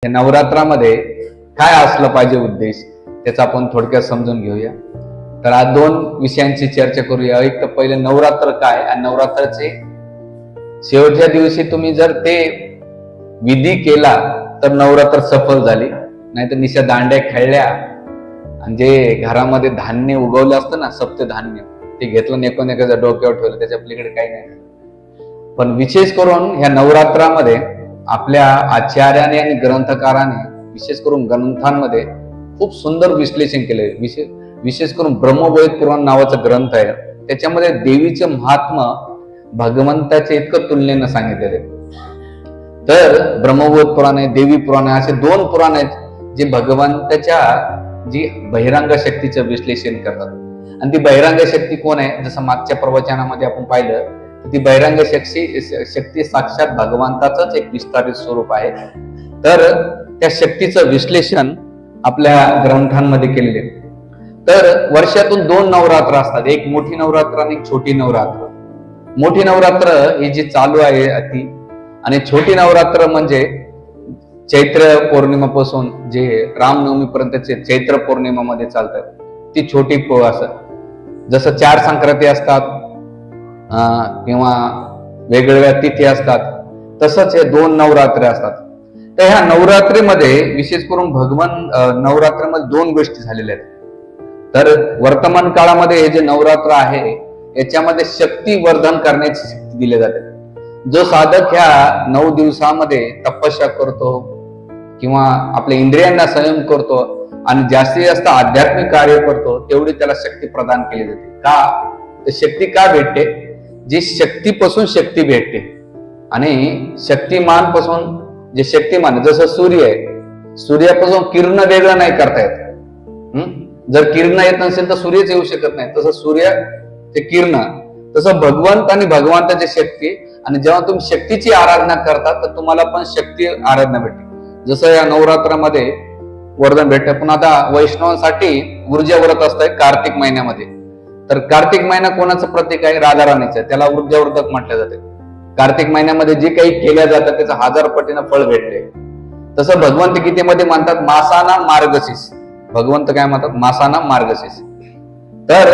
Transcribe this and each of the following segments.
या नवरात्रामध्ये काय असलं पाहिजे उद्देश त्याचा आपण थोडक्यात समजून घेऊया। तर आज दोन विषयांची चर्चा करूया। एक तर पहिले नवरात्र काय आणि नवरात्राचे शेवटच्या दिवशी तुम्ही जर ते विधी केला तर नवरात्र सफल झाली, नाहीतर निशा दांड्या खेळल्या आणि जे घरामध्ये धान्य उगवलं असतं ना, सप्त धान्य, ते घेतलं एकाच्या डोक्यावर ठेवलं, त्याच्या आपल्याकडे काही नाही। पण विशेष करून ह्या नवरात्रामध्ये आपल्या आचार्याने आणि ग्रंथकाराने विशेष करून ग्रंथांमध्ये खूप सुंदर विश्लेषण केले। विशेष करून ब्रह्मवैवर्त पुराण नावाचा ग्रंथ आहे, त्याच्यामध्ये देवीचे महात्मा भगवंताचे इतकं तुलनेनं सांगितलेले। तर ब्रह्मवैवर्त पुराण आहे, देवी पुराण आहे, असे दोन पुराण आहेत जे भगवंताच्या जी बहिरंग शक्तीचं विश्लेषण करतात। आणि ती बहिरंग शक्ती कोण आहे, जसं मागच्या प्रवचनामध्ये आपण पाहिलं, ती बहिरंग शक्ती साक्षात भगवंताचंच एक विस्तारित स्वरूप आहे। तर त्या शक्तीचं विश्लेषण आपल्या ग्रंथांमध्ये केलेले। तर वर्षातून दोन नवरात्र असतात, एक मोठी नवरात्र आणि एक छोटी नवरात्र। मोठी नवरात्र ही जी चालू आहे ती, आणि छोटी नवरात्र म्हणजे चैत्र पौर्णिमेपासून जे रामनवमी पर्यंतचे चैत्र पौर्णिमेमध्ये चालतात, ती छोटी असत। जसं 4 संक्रांती असतात किंवा वेगवेगळ्या तिथी असतात, तसंच हे 2 नवरात्री असतात। तर ह्या नवरात्रीमध्ये विशेष करून नवरात्रीमध्ये 2 गोष्टी झालेल्या आहेत। तर वर्तमान काळामध्ये हे जे नवरात्र आहे याच्यामध्ये शक्ती वर्धन करण्याची शक्ती दिली जाते। जो साधक ह्या 9 दिवसामध्ये तपस्या करतो किंवा आपल्या इंद्रियांना संयम करतो आणि जास्तीत जास्त आध्यात्मिक कार्य करतो, तेवढी त्याला शक्ती प्रदान केली जाते। का? तर शक्ती का भेटते? जी शक्तीपासून शक्ती भेटते। आणि शक्तिमान पासून जे शक्तिमान, जसं सूर्य आहे, सूर्यापासून किरण वेगळं नाही करता येत। जर किरण येत नसेल तर सूर्यच येऊ शकत नाही, तसं सूर्य ते किरण, तसं भगवंत आणि भगवंताची शक्ती। आणि जेव्हा तुम्ही शक्तीची आराधना करता तर तुम्हाला पण शक्ती आराधना भेटते। जसं या नवरात्रामध्ये वर्धन भेटतं। पण आता वैष्णवांसाठी ऊर्जा व्रत असतंय कार्तिक महिन्यामध्ये। तर कार्तिक महिना कोणाचं प्रतीक आहे? राधा राणीचं, त्याला ऊर्जा व्रत म्हटलं जाते। कार्तिक महिन्यामध्ये जे काही केल्या जातं त्याचं 1000 पटीनं फळ भेटते। तसं भगवंत गीतेमध्ये म्हणतात मासाना मार्गशीर्ष, भगवंत काय म्हणतात? मासाना मार्गशीर्ष। तर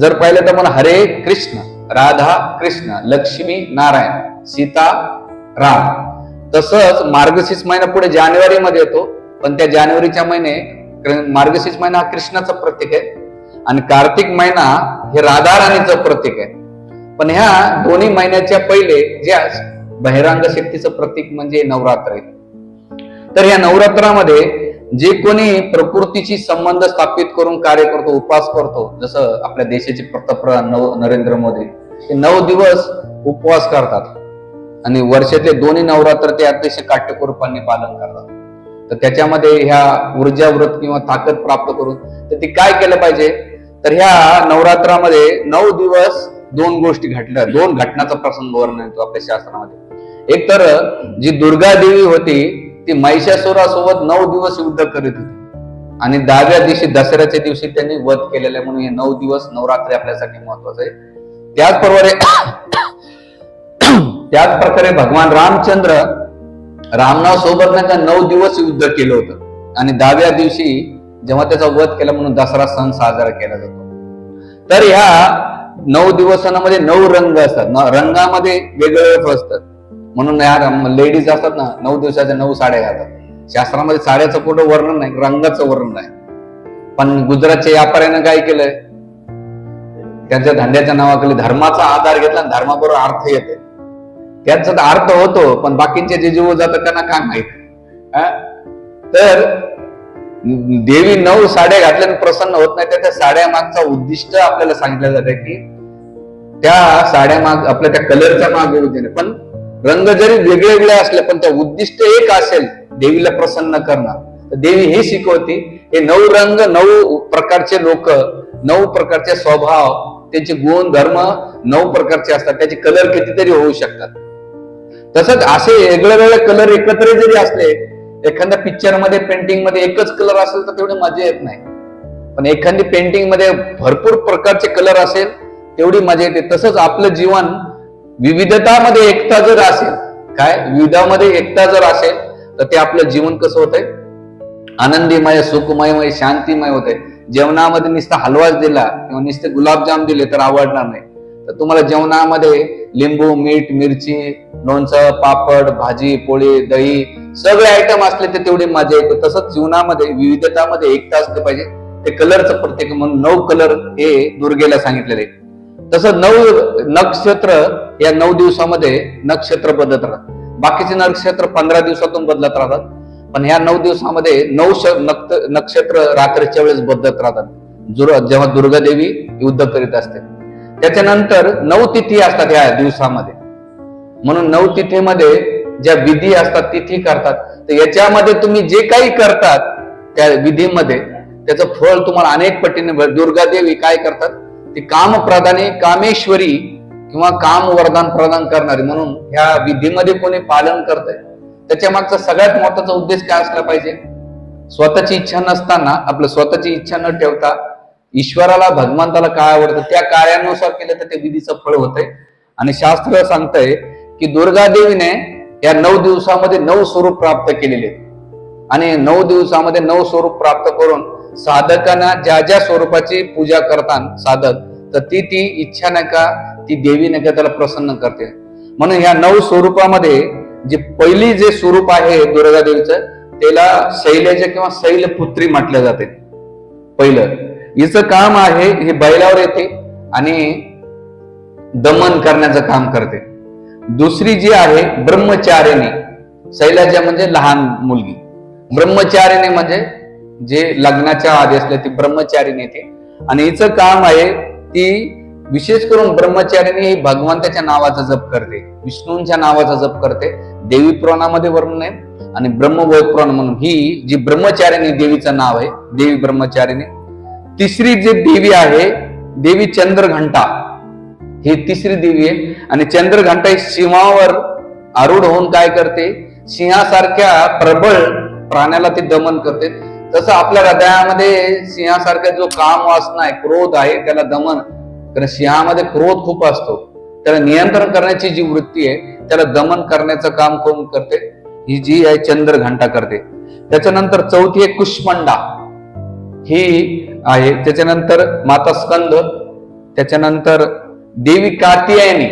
जर पाहिलं तर मला हरे कृष्ण, राधा कृष्ण, लक्ष्मी नारायण, सीता राम। तसंच मार्गशीर्ष महिना पुढे जानेवारी मध्ये येतो, पण त्या जानेवारीच्या महिने मार्गशीर्ष महिना हा कृष्णाचं प्रतीक आहे आणि कार्तिक महिना हे राधा राणीचं प्रतीक आहे। पण ह्या दोन्ही महिन्याच्या पहिले जे बहिरंग शक्तीचं प्रतीक म्हणजे नवरात्र आहे। तर या नवरात्रामध्ये जे कोणी प्रकृतीशी संबंध स्थापित करून कार्य करतो, उपवास करतो, जसं आपल्या देशाचे पंतप्रधान नरेंद्र मोदी, हे 9 दिवस उपवास करतात आणि वर्षातले दोन्ही नवरात्र ते अतिशय काटेकोरपणे पालन करतात। तर त्याच्यामध्ये ह्या ऊर्जा व्रत किंवा ताकद प्राप्त करून तर ती काय केलं पाहिजे? तर ह्या नवरात्रामध्ये 9 दिवस 2 गोष्टी घडल्या, 2 घटनाचा प्रसंग वर्णन येतो आपल्या शास्त्रामध्ये। एक तर जी दुर्गा देवी होती ती महिषासुरासोबत 9 दिवस युद्ध करीत होती आणि 10व्या दिवशी दसऱ्याच्या दिवशी त्यांनी वध केलेला आहे, म्हणून हे 9 दिवस नवरात्री आपल्यासाठी महत्वाचं आहे। त्याच प्रकारे भगवान रामचंद्र रावणासोबत नाही का 9 दिवस युद्ध केलं होतं आणि 10व्या दिवशी जेव्हा त्याचा वध केला म्हणून दसरा सण साजरा केला जातो। तर ह्या 9 दिवसांमध्ये 9 रंग असतात, रंगामध्ये वेगवेगळे असतात, म्हणून या लेडीज असतात ना 9 दिवसाच्या 9 साड्या घालतात। शास्त्रामध्ये साड्याचं कुठं वर्णन नाही, रंगाचं वर्णन आहे। पण गुजरातच्या व्यापाऱ्यानं काय केलंय, त्यांच्या धंद्याच्या नावाखाली धर्माचा आधार घेतला आणि धर्माबरोबर अर्थ येते, त्याचा अर्थ होतो, पण बाकीचे जे जीव जातात त्यांना काय माहित। तर देवी 9 साड्या घातल्याने प्रसन्न होत नाही, त्या साड्या मागचा उद्दिष्ट आपल्याला सांगितलं जाते की त्या साड्या माग आपल्या त्या कलरच्या मागे होते, पण रंग जरी वेगळे वेगळे असले पण त्या उद्दिष्ट एक असेल, देवीला प्रसन्न करणं। तर देवी हे शिकवते, हे 9 रंग, 9 प्रकारचे लोक, 9 प्रकारचे स्वभाव, त्याचे गुण धर्म 9 प्रकारचे असतात, त्याचे कलर कितीतरी होऊ शकतात। तसंच असे वेगळे वेगळे कलर एकत्र जरी असले, एखाद्या पिक्चर मध्ये पेंटिंग मध्ये एकच कलर असेल तर तेवढी मजा येत नाही, पण एखादी पेंटिंग मध्ये भरपूर प्रकारचे कलर असेल तेवढी मजा येते। तसंच आपलं जीवन विविधतामध्ये एकता जर असेल, काय विविधामध्ये एकता जर असेल तर ते आपलं जीवन कसं होतंय, आनंदीमय, सुखमय, शांतिमय होतंय. जेवणामध्ये नुसता हलवाच दिला किंवा नुसते गुलाबजाम दिले तर आवडणार नाही. तर तुम्हाला जेवणामध्ये लिंबू, मीठ, मिरची, लोणचं, पापड, भाजी, पोळी, दही सगळे आयटम असले तर तेवढी मजा येते. तसंच जीवनामध्ये विविधतामध्ये एकता असले पाहिजे. ते कलरचं प्रत्येक म्हणून 9 कलर हे दुर्गेला सांगितलेले. तसं 9 नक्षत्र या 9 दिवसामध्ये नक्षत्र बदलत राहतात. बाकीचे नक्षत्र 15 दिवसातून बदलत राहतात, पण ह्या 9 दिवसामध्ये 9 नक्षत्र रात्रीच्या वेळेस बदलत राहतात, जेव्हा दुर्गा देवी युद्ध करीत असते. त्याच्यानंतर 9 तिथी असतात या दिवसामध्ये, म्हणून 9 तिथीमध्ये ज्या विधी असतात तिथी करतात. तर याच्यामध्ये तुम्ही जे काही करतात त्या विधीमध्ये त्याचं फळ तुम्हाला अनेक पटीने. दुर्गा देवी काय करतात, ती कामप्रदाने, कामेश्वरी किंवा काम वरदान प्रदान करणारी, म्हणून ह्या विधीमध्ये कोणी पालन करतंय त्याच्या मागचा सगळ्यात महत्वाचा उद्देश काय असला पाहिजे. स्वतःची इच्छा नसताना, आपलं स्वतःची इच्छा न ठेवता ईश्वराला, भगवंताला काय आवडतं त्या कार्यानुसार केलं तर ते विधीचं फळ होतंय. आणि शास्त्र सांगतंय की दुर्गा देवीने या 9 दिवसामध्ये 9 स्वरूप प्राप्त केलेले आणि 9 दिवसामध्ये 9 स्वरूप प्राप्त करून साधकांना ज्या ज्या स्वरूपाची पूजा करतात साधक, तर ती इच्छा नका, ती देवी नका, त्याला प्रसन्न करते. म्हणून ह्या 9 स्वरूपामध्ये जे पहिली जे स्वरूप आहे दुर्गा देवीचं, त्याला शैलजा किंवा शैलपुत्री म्हटलं जाते. पहिलं हिचं काम आहे, ही बैलावर येते आणि दमन करण्याचं काम करते. दुसरी जी आहे ब्रह्मचारिणी, शैलजा म्हणजे लहान मुलगी, ब्रह्मचारिणी म्हणजे जे लग्नाच्या आधी असले ती ब्रह्मचारिणी येते. आणि हिचं काम आहे, ती विशेष करून ब्रह्मचारिणी ही भगवंताच्या नावाचा जप करते, विष्णूंच्या नावाचा जप करते. देवी पुराणामध्ये वर्णन आहे आणि ब्रह्मवैवर्त पुराण म्हणून ही जी ब्रह्मचारिणी देवीचं नाव आहे, देवी ब्रह्मचारिणी. तिसरी जी देवी आहे देवी चंद्रघंटा, ही तिसरी देवी आहे. आणि चंद्रघंटा ही सिंहावर आरूढ होऊन काय करते, सिंहासारख्या प्रबळ प्राण्याला ती दमन करते. तसं आपल्या हृदयामध्ये सिंहासारखा जो काम वासना आहे, क्रोध आहे, त्याला दमन, कारण सिंहामध्ये क्रोध खूप असतो, त्याला नियंत्रण करण्याची जी वृत्ती आहे त्याला दमन करण्याचं काम कोण करते, ही जी आहे चंद्रघंटा करते. त्याच्यानंतर चौथी आहे कुष्मांडा, ही आहे. त्याच्यानंतर माता स्कंद, त्याच्यानंतर देवी कात्यायनी,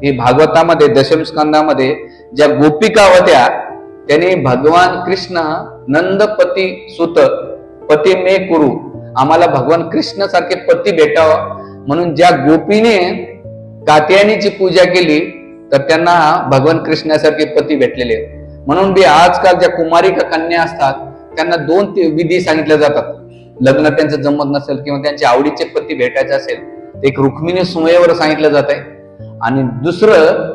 ही भागवतामध्ये दशम स्कंदामध्ये ज्या गोपिका होत्या त्यांनी भगवान कृष्ण नंदपती सुत पती मे कुरु, आम्हाला भगवान कृष्ण सारखे पती भेटावं म्हणून ज्या गोपीने कात्यायनीची पूजा केली तर त्यांना भगवान कृष्णासारखे पती भेटलेले. म्हणून बी आजकाल ज्या कुमारिका कन्या असतात त्यांना 2 विधी सांगितल्या जातात. लग्न त्यांचं जमत नसेल किंवा त्यांच्या आवडीचे पती भेटायचे असेल, एक रुक्मिणी सुमेवर सांगितलं जात आहे, आणि दुसरं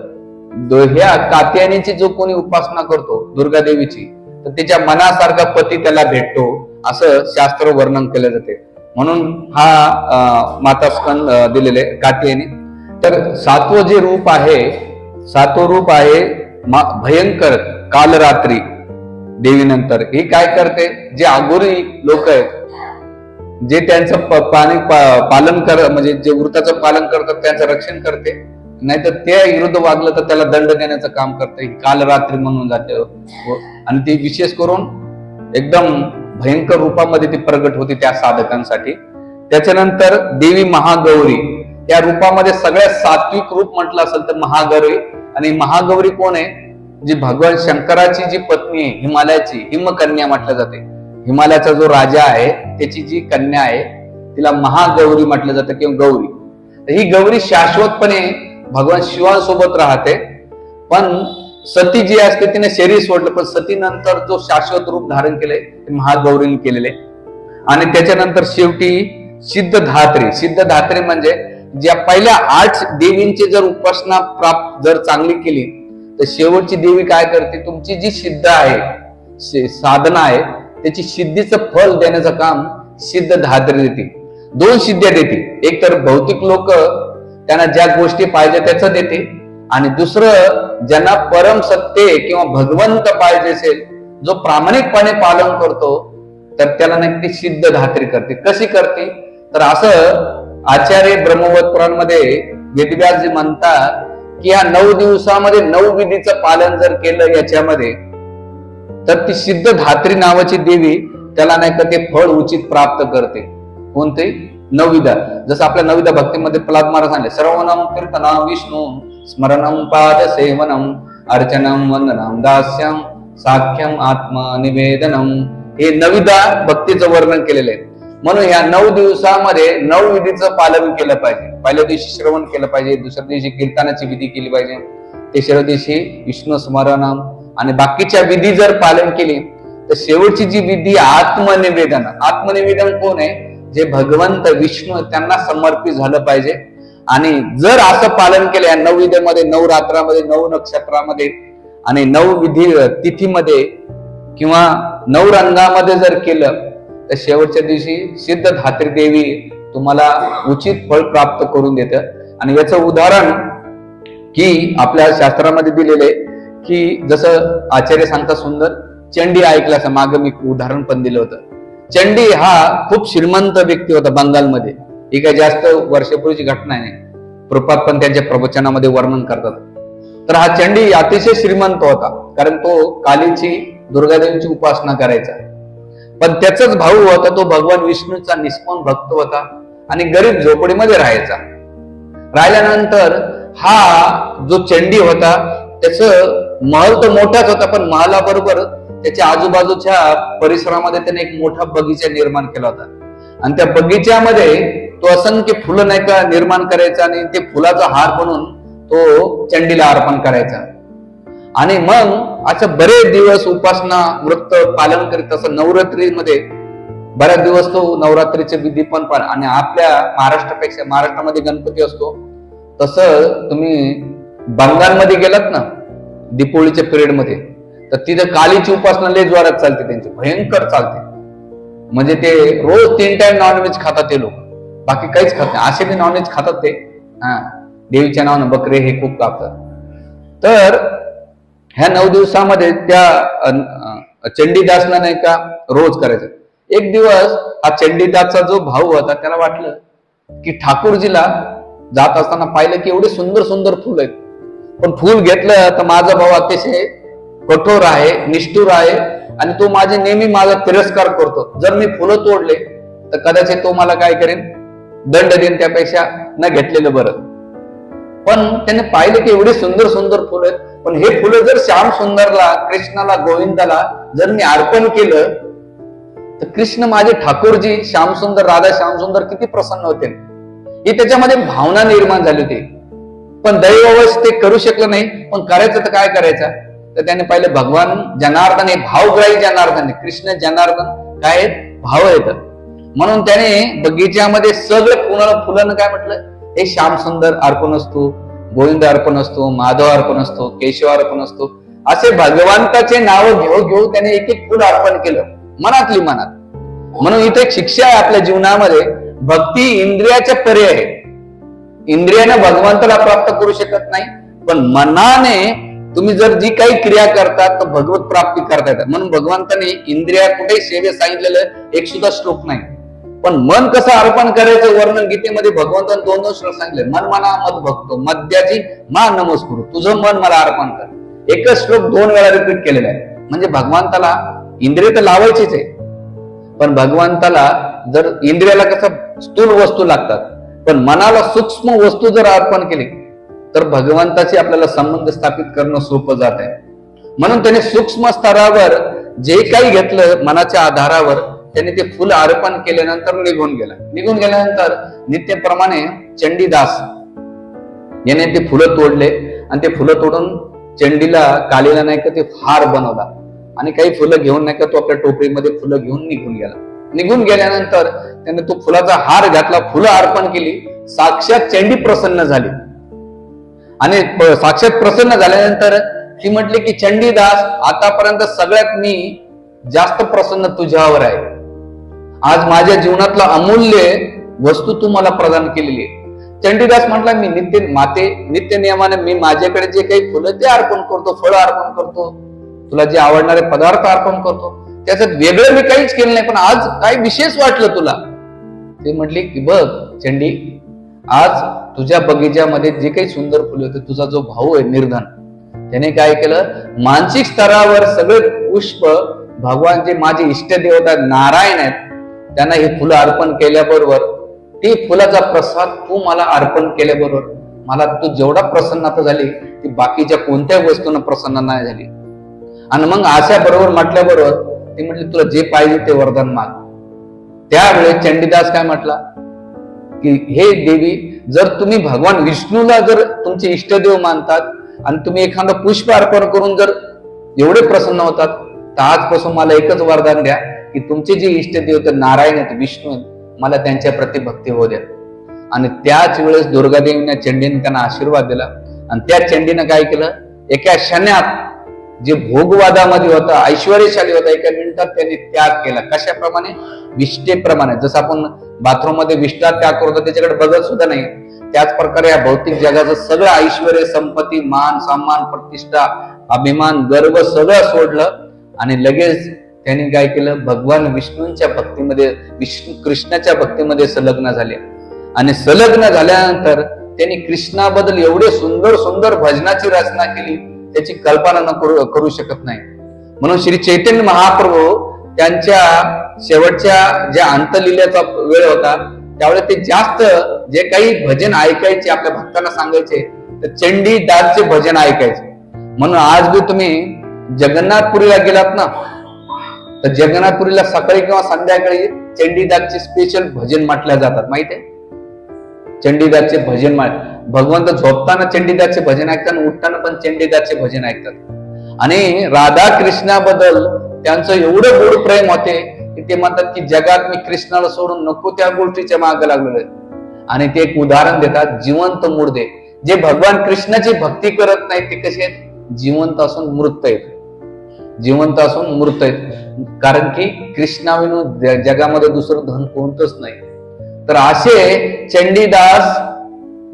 ह्या कात्यायनीची जो कोणी उपासना करतो दुर्गा देवीची, तर त्याच्या मनासारखा पती त्याला भेटतो असं शास्त्र वर्णन केलं जाते. म्हणून हा माता स्कंद दिलेले कात्यायनी. तर 7वं जे रूप आहे, 7वं रूप आहे भयंकर कालरात्री देवीनंतर. ही काय करते, जे अघोरी लोक आहेत जे त्यांचं पालन म्हणजे जे वृत्ताचं पालन करतात त्यांचं रक्षण करते, नाहीतर त्या विरुद्ध वागलं तर त्याला दंड देण्याचं काम करते. कालरात्री म्हणून जाते आणि ती विशेष करून एकदम भयंकर रूपामध्ये ती प्रगट होती त्या साधकांसाठी. त्याच्यानंतर देवी महागौरी, त्या रूपामध्ये सगळ्यात सात्विक रूप म्हटलं असेल तर महागौरी. आणि महागौरी कोण आहे, जी भगवान शंकराची जी पत्नी आहे, हिमालयाची हिमकन्या म्हटलं जाते. हिमालयाचा जो राजा आहे त्याची जी कन्या आहे तिला महागौरी म्हटलं जातं किंवा गौरी. ही गौरी शाश्वतपणे भगवान शिवांसोबत राहते, पण सती जी असते तिने शरीर सोडलं, पण सतीनंतर जो शाश्वत रूप धारण केलंय ते महागौरीने केलेले. आणि त्याच्यानंतर शेवटी सिद्धधात्री. सिद्धधात्री म्हणजे ज्या पहिल्या 8 देवींची जर उपासना प्राप्त जर चांगली केली तर शेवटची देवी काय करते, तुमची जी सिद्ध आहे, साधना आहे, त्याची सिद्धीचं फल देण्याचं काम सिद्धधात्री देते. 2 सिद्ध्या देते, एक तर भौतिक लोक त्यांना ज्या गोष्टी पाहिजे त्याचं देते, आणि दुसरं ज्यांना परम सत्य किंवा भगवंत पाहिजे असेल, जो प्रामाणिकपणे पालन करतो, तर त्याला नक्की सिद्धधात्री करते. कशी करते तर असं आचार्य ब्रह्मवैवर्त पुराण मध्ये वेदव्यासजी म्हणतात की या 9 दिवसामध्ये 9 विधीचं पालन जर केलं याच्यामध्ये तर ती सिद्धधात्री नावाची देवी त्याला नाही का ते फळ उचित प्राप्त करते. कोणते? नवविधा. जसं आपल्या नवविधा भक्तीमध्ये प्रल्हाद महाराज सांगले, श्रवणम कीर्तनम विष्णू स्मरणम पाद सेवनम अर्चनम वंदनम दास्यम साख्यम आत्मनिवेदनम. हे नवविधा भक्तीचं वर्णन केलेलं आहे. म्हणून या 9 दिवसामध्ये 9 विधीचं पालन केलं पाहिजे. पहिल्या दिवशी श्रवण केलं पाहिजे, दुसऱ्या दिवशी कीर्तनाची विधी केली पाहिजे, तिसऱ्या दिवशी विष्णू स्मरणम, आणि बाकीच्या विधी जर पालन केली तर शेवटची जी विधी आत्मनिवेदन. आत्मनिवेदन कोण आहे? जे भगवंत विष्णू त्यांना समर्पित झालं पाहिजे. आणि जर असं पालन केलं या 9 विधीमध्ये, 9 रात्रामध्ये, 9 नक्षत्रामध्ये आणि 9 विधी तिथीमध्ये किंवा 9 रंगामध्ये जर केलं तर शेवटच्या दिवशी सिद्धधात्री देवी तुम्हाला उचित फळ प्राप्त करून देतं. आणि याचं उदाहरण की आपल्या शास्त्रामध्ये दिलेले की जसं आचार्य सांगता सुंदर, चंडी ऐकलं असं मागं मी उदाहरण पण दिलं होतं. चंडी हा खूप श्रीमंत व्यक्ती होता बंगालमध्ये. ही काही जास्त वर्षापूर्वीची घटना आहे, प्रपात पण त्यांच्या प्रवचनामध्ये वर्णन करतात. तर हा चंडी अतिशय श्रीमंत होता, कारण तो कालीची दुर्गादेवीची उपासना करायचा. पण त्याचाच भाऊ होता तो भगवान विष्णूचा निष्पान भक्त होता आणि गरीब झोपडीमध्ये राहायचा. राहिल्यानंतर हा जो चंडी होता त्याचं महल तर मोठाच होता, पण महालाबरोबर त्याच्या आजूबाजूच्या परिसरामध्ये त्याने एक मोठा बगीचा निर्माण केला होता. आणि त्या बगीच्यामध्ये तो असंख्य फुलं नाही का निर्माण करायचा आणि ते फुलाचा हार बनवून तो चंडीला अर्पण करायचा. आणि मग असं बरेच दिवस उपासना व्रत पालन करीत, असं नवरात्रीमध्ये बऱ्याच दिवस तो नवरात्रीचे विधी पण पालन. आणि आपल्या महाराष्ट्रापेक्षा, महाराष्ट्रामध्ये गणपती असतो तसं तुम्ही बंगालमध्ये गेलात ना दीपोळीच्या पिरियड मध्ये, तर तिथं कालीची उपासना लय जोरात चालते, त्यांची भयंकर चालते. म्हणजे ते रोज 3 टाइम नॉनव्हेज खातात ते लोक, बाकी काहीच खात नाही. असे बी नॉनव्हेज खातात ते, देवीच्या नावानं बकरे हे खूप कापतात. तर ह्या 9 दिवसामध्ये त्या चंडीदासला नाही का रोज करायचं. एक दिवस हा चंडीदासचा जो भाऊ होता त्याला वाटलं की ठाकूरजीला जात असताना पाहिलं की एवढे सुंदर सुंदर फुल आहेत, पण फुल घेतलं तर माझा भाऊ अतिशय कठोर आहे, निष्ठुर आहे आणि तो माझे नेहमी माझा तिरस्कार करतो. जर मी फुलं तोडले तर कदाचित तो मला काय करेन, दंड देईन, त्यापेक्षा न घेतलेलं बरं. पण त्याने पाहिलं की एवढी सुंदर सुंदर फुलं आहेत, पण हे फुलं जर श्याम सुंदरला, कृष्णाला, गोविंदाला जर मी अर्पण केलं तर कृष्ण माझे ठाकूरजी श्यामसुंदर, राधा श्यामसुंदर किती प्रसन्न होते. ही त्याच्यामध्ये भावना निर्माण झाली होती. पण दैववश ते करू शकलं नाही. पण करायचं तर काय करायचं, तर त्याने पाहिलं भगवान जनार्दन हे भावग्राही जनार्दन, कृष्ण जनार्दन काय भाव येतात. म्हणून त्याने बगीच्यामध्ये सगळं फुलानं काय म्हटलं, हे श्यामसुंदर अर्पण असतो, गोविंद अर्पण असतो, माधव अर्पण असतो, केशव अर्पण असतो, असे भगवंताचे नाव घेऊ घेऊ त्याने एक एक फुल अर्पण केलं मनातली मनात. म्हणून इथे एक शिक्षा आहे आपल्या जीवनामध्ये, भक्ती इंद्रियाच्या परे आहे. इंद्रियाने भगवंताला प्राप्त करू शकत नाही, पण मनाने तुम्ही जर जी काही क्रिया करतात तर भगवत प्राप्ती करता येतात. म्हणून भगवंताने इंद्रिया कुठेही सेवे सांगितलेलं एक सुद्धा श्लोक नाही. पण मन कसं अर्पण करायचं वर्णन गीतेमध्ये भगवंताने 2 श्लोक सांगितले. मन मना मत भक्तो मद्याची मा नमस्कुरु, तुझं मन मला अर्पण कर. एकच श्लोक 2 वेळा रिपीट केलेला आहे. म्हणजे भगवंताला इंद्रिय तर लावायचीच आहे, पण भगवंताला जर इंद्रियाला कसं स्थूल वस्तू लागतात, पण मनाला सूक्ष्म वस्तू जर अर्पण केली तर भगवंताशी आपल्याला संबंध स्थापित करणं सोपं जात आहे. म्हणून त्याने सूक्ष्म स्तरावर जे काही घेतलं मनाच्या आधारावर त्याने ते फुल अर्पण केल्यानंतर निघून गेल्यानंतर नित्यप्रमाणे चंडीदास याने ते फुलं तोडले आणि ते फुलं तोडून चंडीला, कालीला नाही का ते हार बनवला आणि काही फुलं घेऊन नाही का तो आपल्या टोपरीमध्ये फुलं घेऊन निघून गेला. निघून गेल्यानंतर त्याने तो फुलाचा हार घातला, फुलं अर्पण केली. साक्षात चंडी प्रसन्न झाली आणि साक्षात प्रसन्न झाल्यानंतर ती म्हटली की चंडीदास, आतापर्यंत सगळ्यात मी जास्त प्रसन्न तुझ्यावर आहे. आज माझ्या जीवनातला अमूल्य वस्तू तू मला प्रदान केलेली आहे. चंडीदास म्हटला, मी नित्य नियमाने मी माझ्याकडे जे काही फुलं ते अर्पण करतो, फळं अर्पण करतो, तुला जे आवडणारे पदार्थ अर्पण करतो, त्याच्यात वेगळं मी काहीच केलं नाही, पण आज काय विशेष वाटलं तुला. ते म्हटले की बघ चंडी, आज तुझ्या बगीच्यामध्ये जे काही सुंदर फुले होते, तुझा जो भाऊ आहे निर्धन, त्याने काय केलं, मानसिक स्तरावर सगळे पुष्प भगवान जे माझे इष्ट देवता नारायण आहेत त्यांना हे फुलं अर्पण केल्याबरोबर, ती फुलाचा प्रसाद तू मला अर्पण केल्याबरोबर मला तू जेवढा प्रसन्नता झाली ती बाकीच्या कोणत्याही वस्तूंना प्रसन्न नाही झाली. आणि मग अशा बरोबर म्हटल्याबरोबर ती म्हटली तुला जे पाहिजे ते वरदान माग. त्यावेळेस चंडीदास काय म्हटला की हे देवी, जर तुम्ही भगवान विष्णूला जर तुमचे इष्टदेव मानतात आणि तुम्ही एखादं पुष्प अर्पण करून जर एवढे प्रसन्न होतात, तर आजपासून मला एकच वरदान द्या की तुमचे जे इष्टदेव तर नारायण आहेत, विष्णू आहेत, मला त्यांच्या प्रति भक्ती होऊ द्या. आणि त्याच वेळेस दुर्गादेवीने चंडीने त्यांना आशीर्वाद दिला. आणि त्या चंडीनं काय केलं, एका क्षणात जे भोगवादामध्ये होता, ऐश्वर्यशाली होता, एका मिनिटात त्यांनी त्याग केला. कशाप्रमाणे? विष्ठेप्रमाणे. जसं आपण बाथरूम मध्ये विष्ठा त्याग करतो त्याच्याकडे बघत सुद्धा नाही, त्याच प्रकारे या भौतिक जगाचं सगळं ऐश्वर्य, संपत्ती, मान सन्मान, प्रतिष्ठा, अभिमान, गर्व सगळं सोडलं आणि लगेच त्यांनी काय केलं, भगवान विष्णूंच्या भक्तीमध्ये, विष्णू कृष्णाच्या भक्तीमध्ये संलग्न झाले. आणि संलग्न झाल्यानंतर त्यांनी कृष्णाबद्दल एवढे सुंदर सुंदर भजनाची रचना केली, त्याची कल्पना न करू शकत नाही. म्हणून श्री चैतन्य महाप्रभू त्यांच्या शेवटच्या ज्या अंतलीलेचा वेळ होता त्यावेळेस ते जास्त जे काही भजन ऐकायचे, आपल्या भक्तांना सांगायचे, तर चंडीदासचे भजन ऐकायचे. म्हणून आज बी तुम्ही जगन्नाथपुरीला गेलात ना, तर जगन्नाथपुरीला सकाळी किंवा संध्याकाळी चंडीदासचे स्पेशल भजन म्हटल्या जातात. माहिती आहे? चंडीदासचे भजन भगवंत झोपताना चंडीदासचे भजन ऐकतात, उठताना पण चंडीदासचे भजन ऐकतात. आणि राधा कृष्णाबद्दल त्यांचं एवढं गोड प्रेम होते की ते म्हणतात की जगात मी कृष्णाला सोडून नको त्या गोष्टीच्या मागे लागलेलो आहे. आणि ते एक उदाहरण देतात, जिवंत मुर्दे. जे भगवान कृष्णाची भक्ती करत नाहीत ते कसे आहेत? जिवंत असून मृत आहेत. जिवंत असून मृत आहेत. कारण की कृष्णाविनू जगामध्ये दुसरं धन कोणतंच नाही. तर असे चंडीदास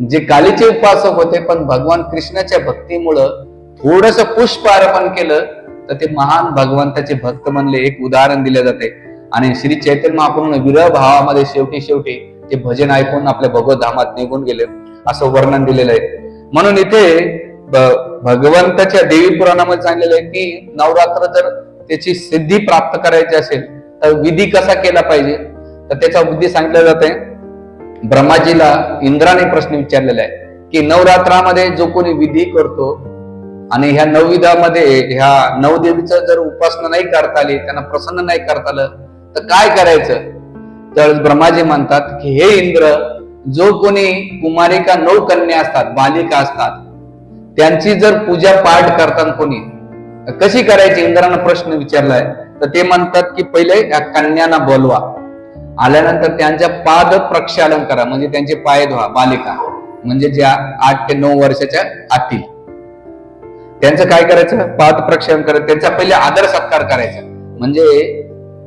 जे कालीचे उपासक होते, पण भगवान कृष्णाच्या भक्तीमुळं थोडस पुष्प अर्पण केलं तर ते महान भगवंताचे भक्त म्हणले. एक उदाहरण दिले जाते. आणि श्री चैतन्य महाप्रभूने विरह भावामध्ये शेवटी ते भजन ऐकून आपल्या भगवत धामात निघून गेले, असं वर्णन दिलेलं आहे. म्हणून इथे भगवंताच्या देवी पुराणामध्ये सांगितलेलं आहे की नवरात्र जर त्याची सिद्धी प्राप्त करायची असेल तर विधी कसा केला पाहिजे, तर त्याचा विधी सांगितला जाते. ब्रह्माजीला इंद्राने प्रश्न विचारलेला आहे की नवरात्रामध्ये जो कोणी विधी करतो आणि ह्या नवविधामध्ये ह्या नवदेवीचं जर उपासना नाही करता आली, त्यांना प्रसन्न नाही करता आलं, तर काय करायचं? तर ब्रह्माजी म्हणतात की हे इंद्र, जो कोणी कुमारिका 9 कन्या असतात, बालिका असतात, त्यांची जर पूजा पाठ करतात कोणी, कशी करायची? इंद्रानं प्रश्न विचारलाय. तर ते म्हणतात की पहिले या कन्यांना बोलवा, आल्यानंतर त्यांच्या पाद प्रक्षालन करा, म्हणजे त्यांचे पाय धुवा. बालिका म्हणजे ज्या 8 ते 9 वर्षाच्या आतील, त्यांचं काय करायचं? पाद प्रक्षालन करायचं. त्यांचा पहिले आदर सत्कार करायचा, म्हणजे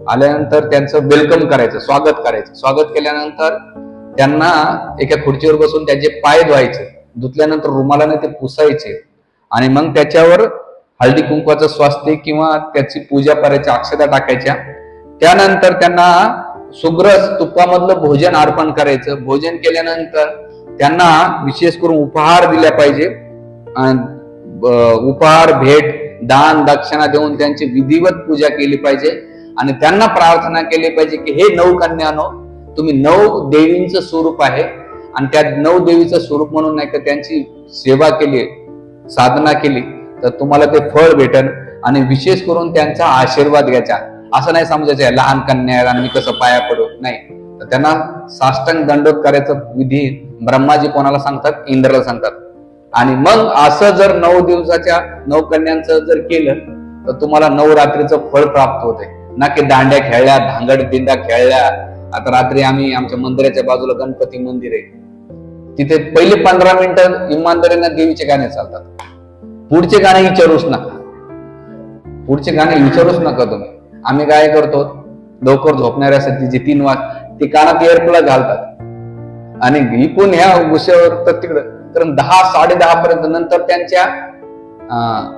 आल्यानंतर त्यांचं वेलकम करायचं, स्वागत करायचं. स्वागत केल्यानंतर त्यांना एका खुर्चीवर बसून त्यांचे पाय धुवायचे. धुतल्यानंतर रुमालाने ते पुसायचे आणि मग त्याच्यावर हळदी कुंकवाचं स्वास्तिक किंवा त्याची पूजा करायची, अक्षता टाकायच्या. त्यानंतर त्यांना सुग्रस तुपामधलं भोजन अर्पण करायचं. भोजन केल्यानंतर त्यांना विशेष करून उपहार दिल्या पाहिजे. उपहार, भेट, दान, दक्षिणा देऊन त्यांची विधिवत पूजा केली पाहिजे. आणि त्यांना प्रार्थना केली पाहिजे की हे 9 कन्यानो, तुम्ही 9 देवींचं स्वरूप आहे आणि त्या 9 देवीचं स्वरूप म्हणून नाही का त्यांची सेवा केली, साधना केली, तर तुम्हाला ते फळ भेटेल. आणि विशेष करून त्यांचा आशीर्वाद घ्यायचा. असं नाही समजायचं लहान कन्या आणि मी कसं पाया पडू, नाही. तर त्यांना साष्टांग दंडोत करायचं विधी ब्रह्माजी कोणाला सांगतात? इंद्राला सांगतात. आणि मग असं जर 9 दिवसाच्या 9 कन्यांचं जर केलं तर तुम्हाला नवरात्रीचं फळ प्राप्त होते. ना की दांड्या खेळल्या, धांगड दिंडा खेळल्या. आता रात्री आम्ही आमच्या मंदिराच्या बाजूला गणपती मंदिर आहे, तिथे पहिले 15 मिनिटं इमानदारीने देवीचे गाणे चालतात. पुढचे गाणे विचारूच नका, पुढचे गाणे विचारूच नका तुम्ही. आम्ही काय करतो, लवकर झोपणारे असतात जे 3 वाज ते कानात एअरप्लग घालतात आणि इकून ह्या गुस्यावर तर तिकडं तर 10, 10:30 पर्यंत. नंतर त्यांच्या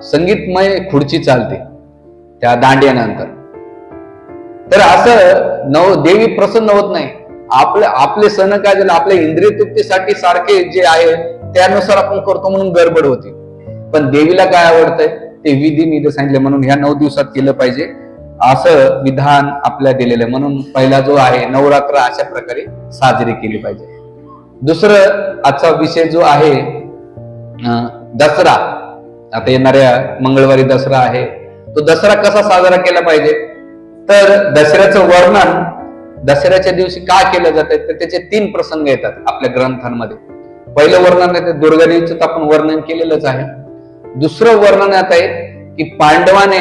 संगीतमय खुर्ची चालते त्या दांड्यानंतर. तर असं देवी प्रसन्न होत नाही. आपले सण काय झालं, आपल्या इंद्रिय तृप्तीसाठी सारखे जे आहे त्यानुसार आपण करतो म्हणून गडबड होती. पण देवीला काय आवडतंय ते विधी मी सांगितले, म्हणून ह्या 9 दिवसात केलं पाहिजे असं विधान आपल्याला दिलेलं आहे. म्हणून पहिला जो आहे नवरात्र अशा प्रकारे साजरी केली पाहिजे. दुसरं आजचा विषय जो आहे दसरा. आता येणाऱ्या मंगळवारी दसरा आहे. तो दसरा कसा साजरा केला पाहिजे, तर दसऱ्याचं वर्णन दसऱ्याच्या दिवशी का केलं जातं, तर त्याचे 3 प्रसंग येतात आपल्या ग्रंथांमध्ये. पहिलं वर्णन आहे ते दुर्गा देवीचं आपण वर्णन केलेलंच आहे. दुसरं वर्णन आहे की पांडवाने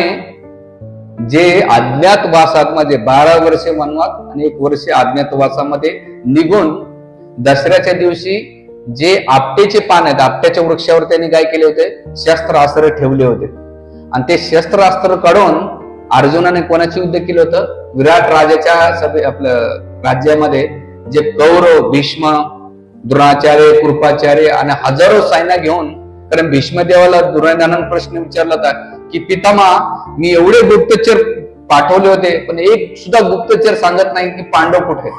जे अज्ञातवासात म्हणजे 12 वर्षे वनवास आणि 1 वर्ष अज्ञातवासामध्ये निघून दसऱ्याच्या दिवशी जे आपटेचे पान आहेत, आपट्याच्या वृक्षावर त्यांनी काय केले होते, शस्त्रास्त्र ठेवले होते. आणि ते शस्त्रास्त्र काढून अर्जुनाने कोणाचे युद्ध केलं होतं, विराट राजाच्या आपलं राज्यामध्ये जे कौरव, भीष्म, द्रोणाचार्य, कृपाचार्य आणि हजारो सैन्य घेऊन, कारण भीष्मदेवाला दुर्योधनाने प्रश्न विचारला होता की पितामा, मी एवढे गुप्तचर पाठवले होते पण एक सुद्धा गुप्तचर सांगत नाही की पांडव कुठे.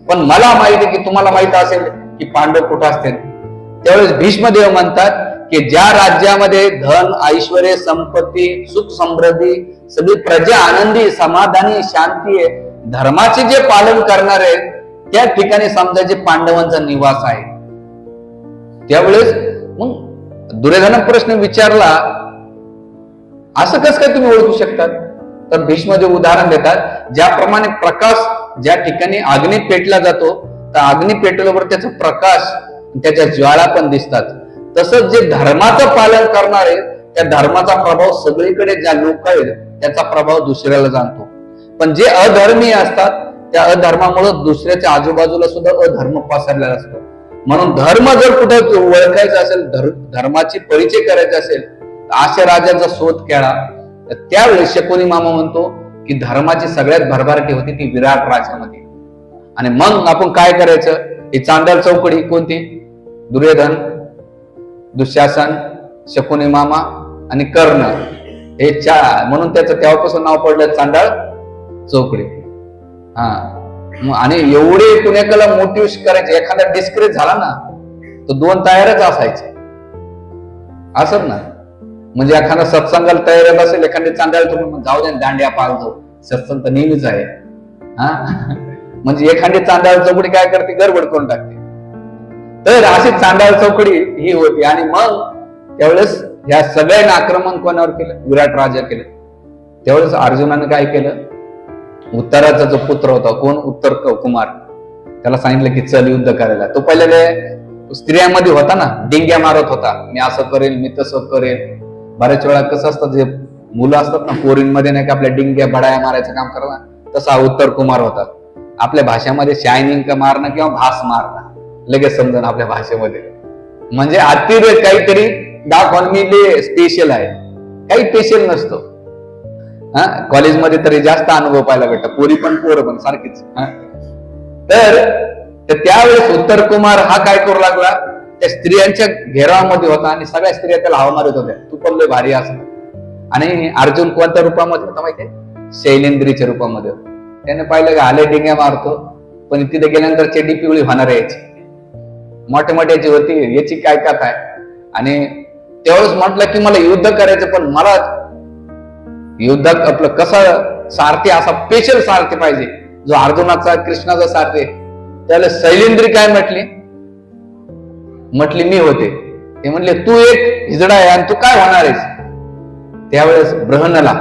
पण मला माहिती आहे की तुम्हाला माहित असेल की पांडव कुठे असतील. त्यावेळेस भीष्मदेव म्हणतात की ज्या राज्यामध्ये धन, ऐश्वर्य, संपत्ती, सुख, समृद्धी, सगळी प्रजा आनंदी, समाधानी, शांती आहे, धर्माचे जे पालन करणार आहेत त्या ठिकाणी समजायचे पांडवांचा निवास आहे. त्यावेळेस मग दुर्योधनाने प्रश्न विचारला, असं कसं काय तुम्ही ओळखू शकतात. तर भीष्मदेव उदाहरण देतात, ज्याप्रमाणे प्रकाश ज्या ठिकाणी अग्नी पेटला जातो तर अग्नी पेटल्यावर त्याचा प्रकाश, त्याच्या ज्वाळा पण दिसतात, तसंच जे धर्माचं पालन करणारे त्या धर्माचा प्रभाव सगळीकडे ज्या लोक आहेत त्याचा प्रभाव दुसऱ्याला जाणतो. पण जे अधर्मी असतात त्या अधर्मामुळे दुसऱ्याच्या आजूबाजूला सुद्धा अधर्म पसरलेला असतो. म्हणून धर्म जर कुठे ओळखायचा असेल, धर्माची परिचय करायचा असेल, अशा राजाचा शोध केला. त्यावेळी शकुनी मामा म्हणतो की धर्माची सगळ्यात भरभराटी होती ती विराट राज्यामध्ये. आणि मग आपण काय करायचं, ही चांडाळ चौकडी कोणती, दुर्योधन, दुःशासन, शकुनी मामा आणि कर्ण, हे 4, म्हणून त्याचं तेव्हापासून नाव पडलं चांडाळ चौकडी. आणि एवढे पुणेकला मोटिवेट करायचे, एखादा डिस्करेज झाला ना तर 2 तयारच असायचे असत ना. म्हणजे एखादा सत्संगाला तयार असेल, एखादी चांडाळ तुम्ही जाऊ दे दांड्या पाळतो, सत्संग तर नेहमीच आहे. म्हणजे एखादी चांडाळ चौकडी काय करते, गडबड करून टाकते. तर अशी चांडाळ चौकडी ही होती. आणि मग त्यावेळेस ह्या सगळ्यांना आक्रमण कोणावर केलं, विराट राजा केलं. त्यावेळेस अर्जुनाने काय केलं, उत्तराचा जो पुत्र होता, कोण, उत्तर कुमार, त्याला सांगितलं की चल युद्ध करायला. तो पहिले स्त्रियांमध्ये होता ना, डिंग्या मारत होता, मी असं करेल, मी तसं करेल. बऱ्याच वेळा कसं असतं, जे मुलं असतात ना पोरींमध्ये नाही का आपल्या डिंग्या बडाया मारायचं काम करणार, तसा उत्तर कुमार होता. आपल्या भाषेमध्ये शायनिंग का मारणं किंवा भास मारणं लगेच समजून आपल्या भाषेमध्ये. म्हणजे अतिरेक काहीतरी दाखवून मी स्पेशल आहे, काही स्पेशल नसतो. कॉलेजमध्ये तरी जास्त अनुभव पाहायला भेटतात, पोरी पण पोरं पण सारखीच. तर त्यावेळेस उत्तर कुमार हा काय करू लागला, त्या स्त्रियांच्या घेरावामध्ये होता आणि सगळ्या स्त्रिया त्याला हवा मारत होत्या, तू पण लय भारी असं. आणि अर्जुन कोणत्या रूपामध्ये होता माहितीये, शैलेंद्रीच्या रूपामध्ये. त्याने पाहिलं की आले डिंग्या मारतो, पण तिथे गेल्यानंतर चेडी पिवळी होणार याची, मोठ्या मोठ्याची होती, याची काय कथा आहे. आणि त्यावेळेस म्हटलं की मला युद्ध करायचं, पण मला युद्धात आपलं कसं सारथी, असा स्पेशल सारथी पाहिजे जो अर्जुनाचा, कृष्णाचा सारथी. त्याला शैलेंद्री काय म्हटली मी होते. ते म्हणले तू एक हिजडा आहे आणि तू काय होणार आहेस. त्यावेळेस ब्रहणला,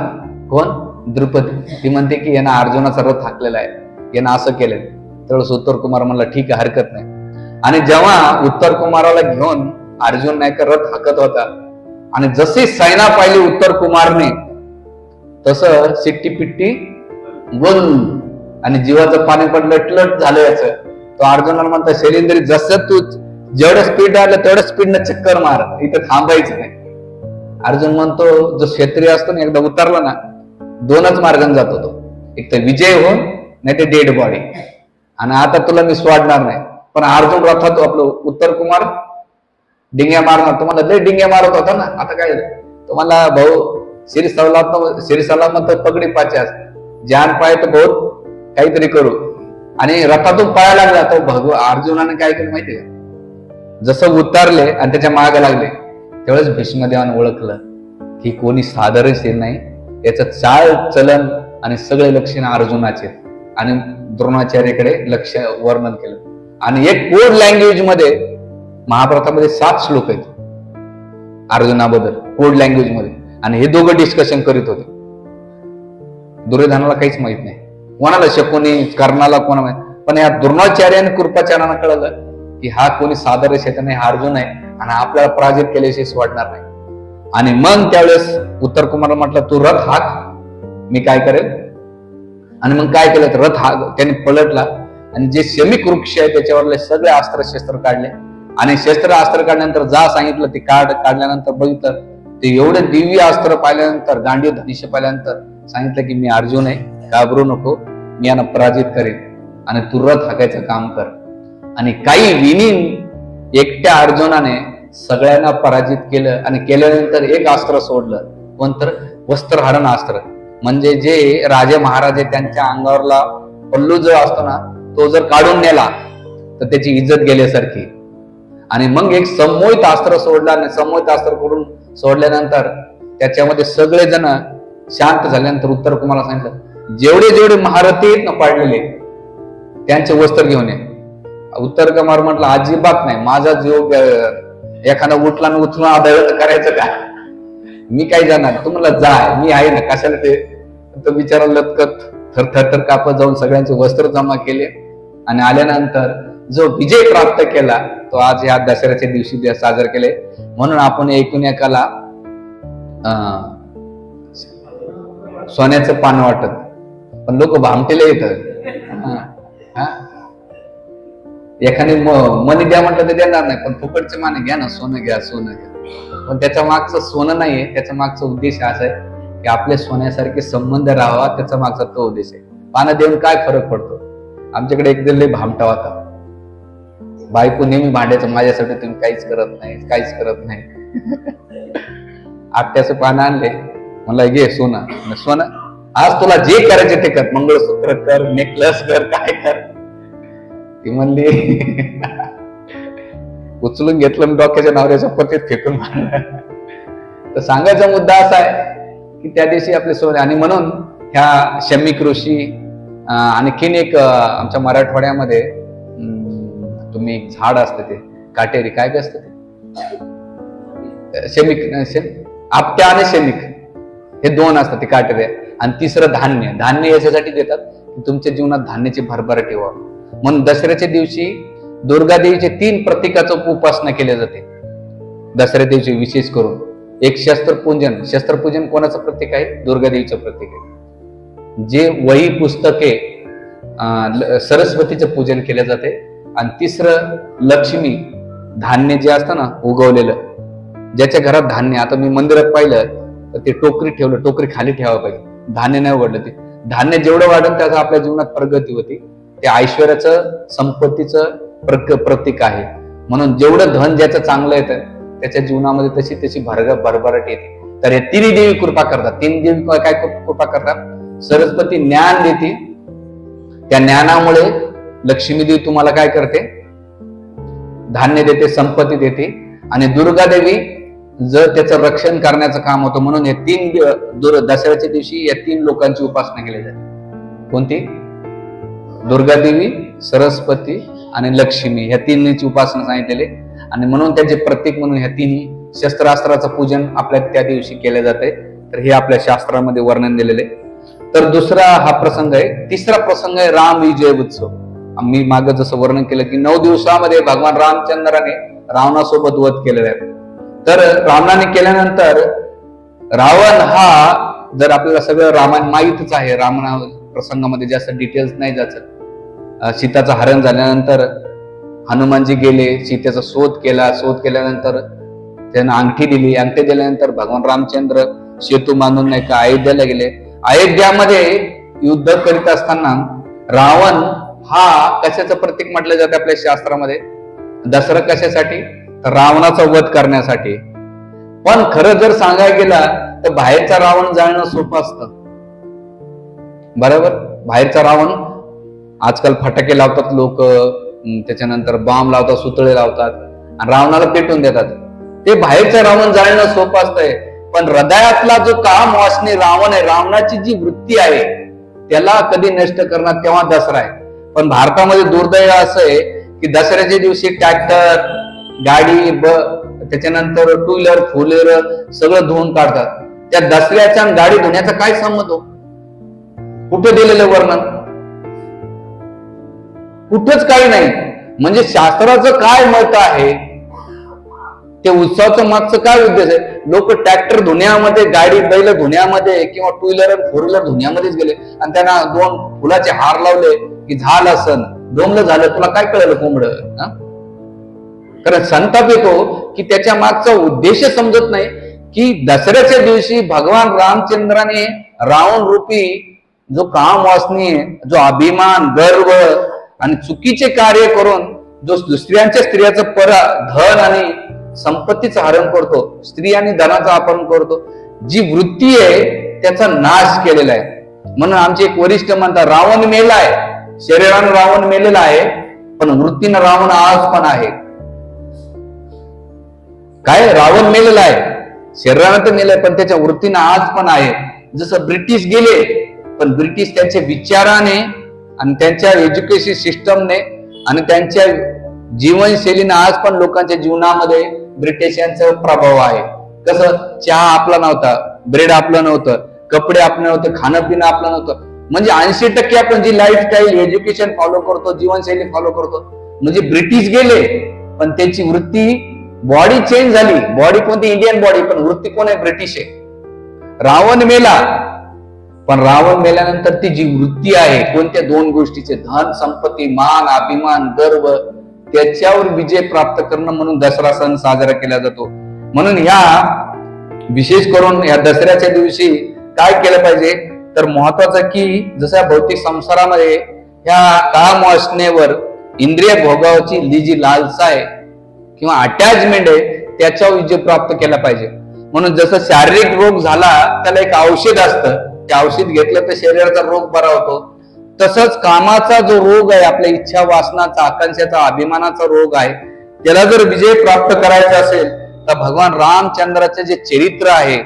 कोण, द्रुपदी, ती म्हणते की यांना अर्जुनाचा रथ हाकलेला आहे, यांना असं केलं. त्यावेळेस उत्तर कुमार म्हणला ठीक आहे, हरकत नाही. आणि जेव्हा उत्तर कुमाराला घेऊन अर्जुन नाही का रथ हाकत होता, आणि जशी सैना पाहिली उत्तर कुमारने, तसं सिट्टी पिट्टी गोल आणि जीवाचं पाणी पण लटलट झालं याचं. तो अर्जुनाला म्हणता शैलेंद्री, जसं तू जेवढं स्पीड आलं तेवढं स्पीडनं चक्कर मार, इथं थांबायचं नाही. अर्जुन म्हणतो जो क्षेत्रीय असतो ना, एकदा उतरला ना 2च मार्गाने जातो तो, एक तर विजय होऊन नाही ते डेड बॉडी. आणि आता तुला मी सोडणार नाही. पण अर्जुन रथात आपलं उत्तर कुमार डिंग्या मारणार, तुम्हाला लय डिंग्या मारत होता ना, आता काय तुम्हाला भाऊ श्री सलामत पगडी पाच्यास जान पाय तर बहुत काहीतरी करू. आणि रथातून पळायला लागला तो अर्जुनाने काय केलं माहितीये का, जसं उतरले आणि त्याच्या मागे लागले, त्यावेळेस भीष्मदेवानं ओळखलं की कोणी साधारण नाही, याचं चाल चलन आणि सगळे लक्षण अर्जुनाचे, आणि द्रोणाचार्याकडे लक्ष वर्णन केलं. आणि एक कोड लँग्वेज मध्ये महाभारतामध्ये 7 श्लोक आहेत अर्जुनाबद्दल कोड लँग्वेज मध्ये, आणि हे दोघं डिस्कशन करीत होते. दुर्योधनाला काहीच माहित नाही, कोणाला शकुनी कर्णाला कोणा माहित, पण या द्रोणाचार्य आणि कृपाचार्यांना कळलं की हा कोणी साधारण शेत नाही, हा अर्जुन आहे आणि आपल्याला पराजित केल्याशिवाय सोडणार नाही. आणि मग त्यावेळेस उत्तर कुमारला म्हटलं तू रथ हाक, मी काय करेल. आणि मग काय केलं तर रथ हाक त्याने पलटला आणि जे शमिक वृक्ष आहे त्याच्यावरले सगळे अस्त्र शस्त्र काढले, आणि शस्त्र अस्त्र काढल्यानंतर जा सांगितलं ते काढल्यानंतर बघितलं ते एवढे दिव्य अस्त्र पाहिल्यानंतर, गांडीव धनुष्य पाहिल्यानंतर सांगितलं की मी अर्जुन आहे, घाबरू नको, मी यांना पराजित करेन आणि तू रथ हाकायचं काम कर. आणि काही विनीन एकट्या अर्जुनाने सगळ्यांना पराजित केलं, आणि केल्यानंतर एक अस्त्र सोडलं, कोणतं वस्त्रहरण अस्त्र. म्हणजे जे राजे महाराजे त्यांच्या अंगावरला पल्लू जो असतो ना तो जर काढून नेला तर त्याची इज्जत गेल्यासारखी. आणि मग एक संमोहित अस्त्र सोडला, आणि संमोहित अस्त्र करून सोडल्यानंतर त्याच्यामध्ये सगळे जण शांत झाल्यानंतर उत्तर कुमारला सांगितलं जेवढे जेवढे महारथी आहेत ना पाडलेले त्यांचे वस्त्र घेऊन ये. उत्तर कुमार म्हटलं अजिबात नाही, माझा जीव एखादा उठला आणि उचलून आदळ करायचं का, मी काय जाणार, तुम्हाला जाय, मी आहे ना, कशाला ते बिचारा लटकत थरथर कापत जाऊन सगळ्यांचे वस्त्र जमा केले. आणि आल्यानंतर जो विजय प्राप्त केला तो आज या दसऱ्याच्या दिवशी साजरा केले. म्हणून आपण एकूण एकाला सोन्याचं पान वाटत, पण लोक भामटेले येतात. एखादी मनी द्या म्हटलं तर देणार नाही, पण फुकटचे माने घ्या ना, सोनं घ्या, सोनं घ्या. पण त्याच्या मागचं सोनं नाहीये, त्याच्या मागचा उद्देश असा आहे की आपल्या सोन्यासारखे संबंध राहावा, त्याचा मागचा तो उद्देश आहे. पानं देऊन काय फरक पडतो. आमच्याकडे एक जण लय भामटा होता, बायको नेहमी भांडायचं माझ्यासाठी तुम्ही काहीच करत नाही, काहीच करत नाही. आपट्याचं पानं आणले, मला घे सोनं, सोनं आज तुला जे करायचे ते कर, मंगळसूत्र कर, नेकलेस कर, काय कर. ती म्हणली उचलून घेतलं डोक्याच्या नवऱ्याच्या पतीत फेकून मारलं. तर सांगायचा मुद्दा असा आहे की त्या दिवशी आपले सोने. आणि म्हणून ह्या शमिक ऋषी आणखीन एक आमच्या मराठवाड्यामध्ये तुम्ही एक झाड असतं ते काटेरी, काय काय असतं ते शमिक, आपट्या आणि शमिक हे दोन असतात ते काटेरी. आणि तिसरं धान्य, धान्य याच्यासाठी देतात की तुमच्या जीवनात धान्याची भरभराट व्हावी. म्हणून दसऱ्याच्या दिवशी दुर्गा देवीचे 3 प्रतीकाचं उपासना केली जाते दसऱ्या दिवशी विशेष करून. एक शस्त्रपूजन, शस्त्रपूजन कोणाचं प्रतीक आहे, दुर्गा देवीचं प्रतीक आहे. जे वही पुस्तके सरस्वतीचं पूजन केले जाते. आणि तिसरं लक्ष्मी, धान्य जे असतं ना उगवलेलं, ज्याच्या घरात धान्य, आता मी मंदिरात पाहिलं तर ते टोकरी ठेवलं, टोकरी खाली ठेवायला पाहिजे, धान्य नाही उघडलं. ते धान्य जेवढं वाढेल त्याचा आपल्या जीवनात प्रगती होती. ते ऐश्वर्याचं, संपत्तीचं प्रतीक आहे. म्हणून जेवढं धन ज्याचं चांगलं येतं त्याच्या जीवनामध्ये तशी तशी भरभराट येते. तर हे 3 देवी कृपा करतात. 3 देवी काय कृपा करतात, सरस्वती ज्ञान देते, त्या ज्ञानामुळे लक्ष्मी देवी तुम्हाला काय करते, धान्य देते, संपत्ती देते. आणि दुर्गा देवी जर त्याचं रक्षण करण्याचं काम होतं. म्हणून हे 3 दसऱ्याच्या दिवशी या 3 लोकांची उपासना केली जाते. कोणती, दुर्गा देवी, सरस्वती आणि लक्ष्मी, ह्या 3ची उपासना सांगितलेली. आणि म्हणून त्याचे प्रतीक म्हणून ह्या 3 शस्त्रास्त्राचं पूजन आपल्या त्या दिवशी केले जाते. तर हे आपल्या शास्त्रामध्ये वर्णन दिलेले. तर दुसरा हा प्रसंग आहे. तिसरा प्रसंग आहे राम विजय उत्सव. आम्ही मागे जसं वर्णन केलं की 9 दिवसामध्ये भगवान रामचंद्राने रावणासोबत वध केलेला आहे. तर रावणाने केल्यानंतर रावण हा, जर आपल्याला सगळं रामायण माहीतच आहे, रावणा प्रसंगामध्ये जास्त डिटेल्स नाही जायचं. सीताचं हरण झाल्यानंतर हनुमानजी गेले, सीतेचा शोध केला, शोध केल्यानंतर त्यांना अंगठी दिली, अंगठी दिल्यानंतर भगवान रामचंद्र सेतू बांधून नाही का अयोध्याला गेले. अयोध्यामध्ये युद्ध करीत असताना रावण हा कशाचं प्रतीक म्हटलं जातं आपल्या शास्त्रामध्ये, दसरा कशासाठी, तर रावणाचा वध करण्यासाठी. पण खरं जर सांगायला गेला तर बाहेरचा रावण जाळणं सोपं असतं, बरोबर. बाहेरचा रावण आजकाल फटाके लावतात लोक, त्याच्यानंतर बॉम्ब लावतात, सुतळे लावतात आणि रावणाला पेटून देतात. ते बाहेरचं रावण जाळणं सोपं असतंय, पण हृदयातला जो काम वासने रावण आहे, रावणाची जी वृत्ती आहे त्याला कधी नष्ट करणार तेव्हा दसरा आहे. पण भारतामध्ये दुर्दैव असं आहे की दसऱ्याच्या दिवशी ट्रॅक्टर, गाडी, त्याच्यानंतर टू व्हीलर, फोर व्हीलर सगळं धुवून काढतात. त्या दसऱ्याचा आणि गाडी धुण्याचा काय संबंध हो? कुठे दिलेलं वर्णन? कुठंच काही नाही. म्हणजे शास्त्राचं काय मत आहे, ते उत्सवाचं मागचं काय उद्देश आहे? लोक ट्रॅक्टर धुण्यामध्ये, गाडी बैल धुण्यामध्ये किंवा टू व्हीलर फोर व्हीलर धुण्यामध्येच गेले आणि त्यांना 2 फुलाचे हार लावले की झाला सण, डोंबलं झालं. तुला काय कळलं कोंबडं? कारण संताप येतो की त्याच्या मागचा उद्देश समजत नाही की दसऱ्याच्या दिवशी भगवान रामचंद्राने रावण रूपी जो काम वासनीय, जो अभिमान, गर्व आणि चुकीचे कार्य करून जो दुसऱ्यांच्या स्त्रियाचं धन आणि संपत्तीचं हरण करतो, स्त्री आणि धनाचं अपहरण करतो, जी वृत्ती आहे त्याचा नाश केलेला आहे. म्हणून आमचे एक वरिष्ठ म्हणतात, रावण मेलाय, शरीरानं रावण मेलेला आहे पण वृत्तीनं रावण आज पण आहे. काय? रावण मेलेला आहे, शरीरानं तर मेलंय पण त्याच्या वृत्तीनं आज पण आहे. जसं ब्रिटिश गेले, पण ब्रिटिश त्यांच्या विचाराने आणि त्यांच्या एज्युकेशन सिस्टमने आणि त्यांच्या जीवनशैलीने आज पण लोकांच्या जीवनामध्ये ब्रिटिशांचा प्रभाव आहे. कसं? चहा आपला नव्हता, ब्रेड आपलं नव्हतं, कपडे आपलं नव्हतं, खाणं पिणं आपलं नव्हतं. म्हणजे 80% आपण जी लाईफस्टाईल, एज्युकेशन फॉलो करतो, जीवनशैली फॉलो करतो, म्हणजे ब्रिटिश गेले पण त्यांची वृत्ती, बॉडी चेंज झाली. बॉडी कोणती? इंडियन बॉडी, पण वृत्ती कोण आहे? ब्रिटिश आहे. रावण मेला, पण रावण मेल्यानंतर ती जी वृत्ती आहे कोणत्या 2 गोष्टीचे, धन, संपत्ती, मान, अभिमान, गर्व, त्याच्यावर विजय प्राप्त करणं म्हणून दसरा सण साजरा केला जातो. म्हणून विशेष करून या दसऱ्याच्या दिवशी काय केलं पाहिजे तर महत्वाचं की जसं भौतिक संसारामध्ये ह्या काम वासनेवर, इंद्रिय भोगाची जी लालसा आहे किंवा अटॅचमेंट आहे त्याच्यावर विजय प्राप्त केला पाहिजे. म्हणून जसं शारीरिक रोग झाला त्याला एक औषध असतं, ते औषध घेतलं तर शरीराचा रोग बरा होतो. तसंच कामाचा जो रोग आहे, आपल्या इच्छा, वासनाचा, आकांक्षाचा, अभिमानाचा रोग आहे, त्याला जर विजय प्राप्त करायचा असेल तर भगवान रामचंद्राचे जे चरित्र आहे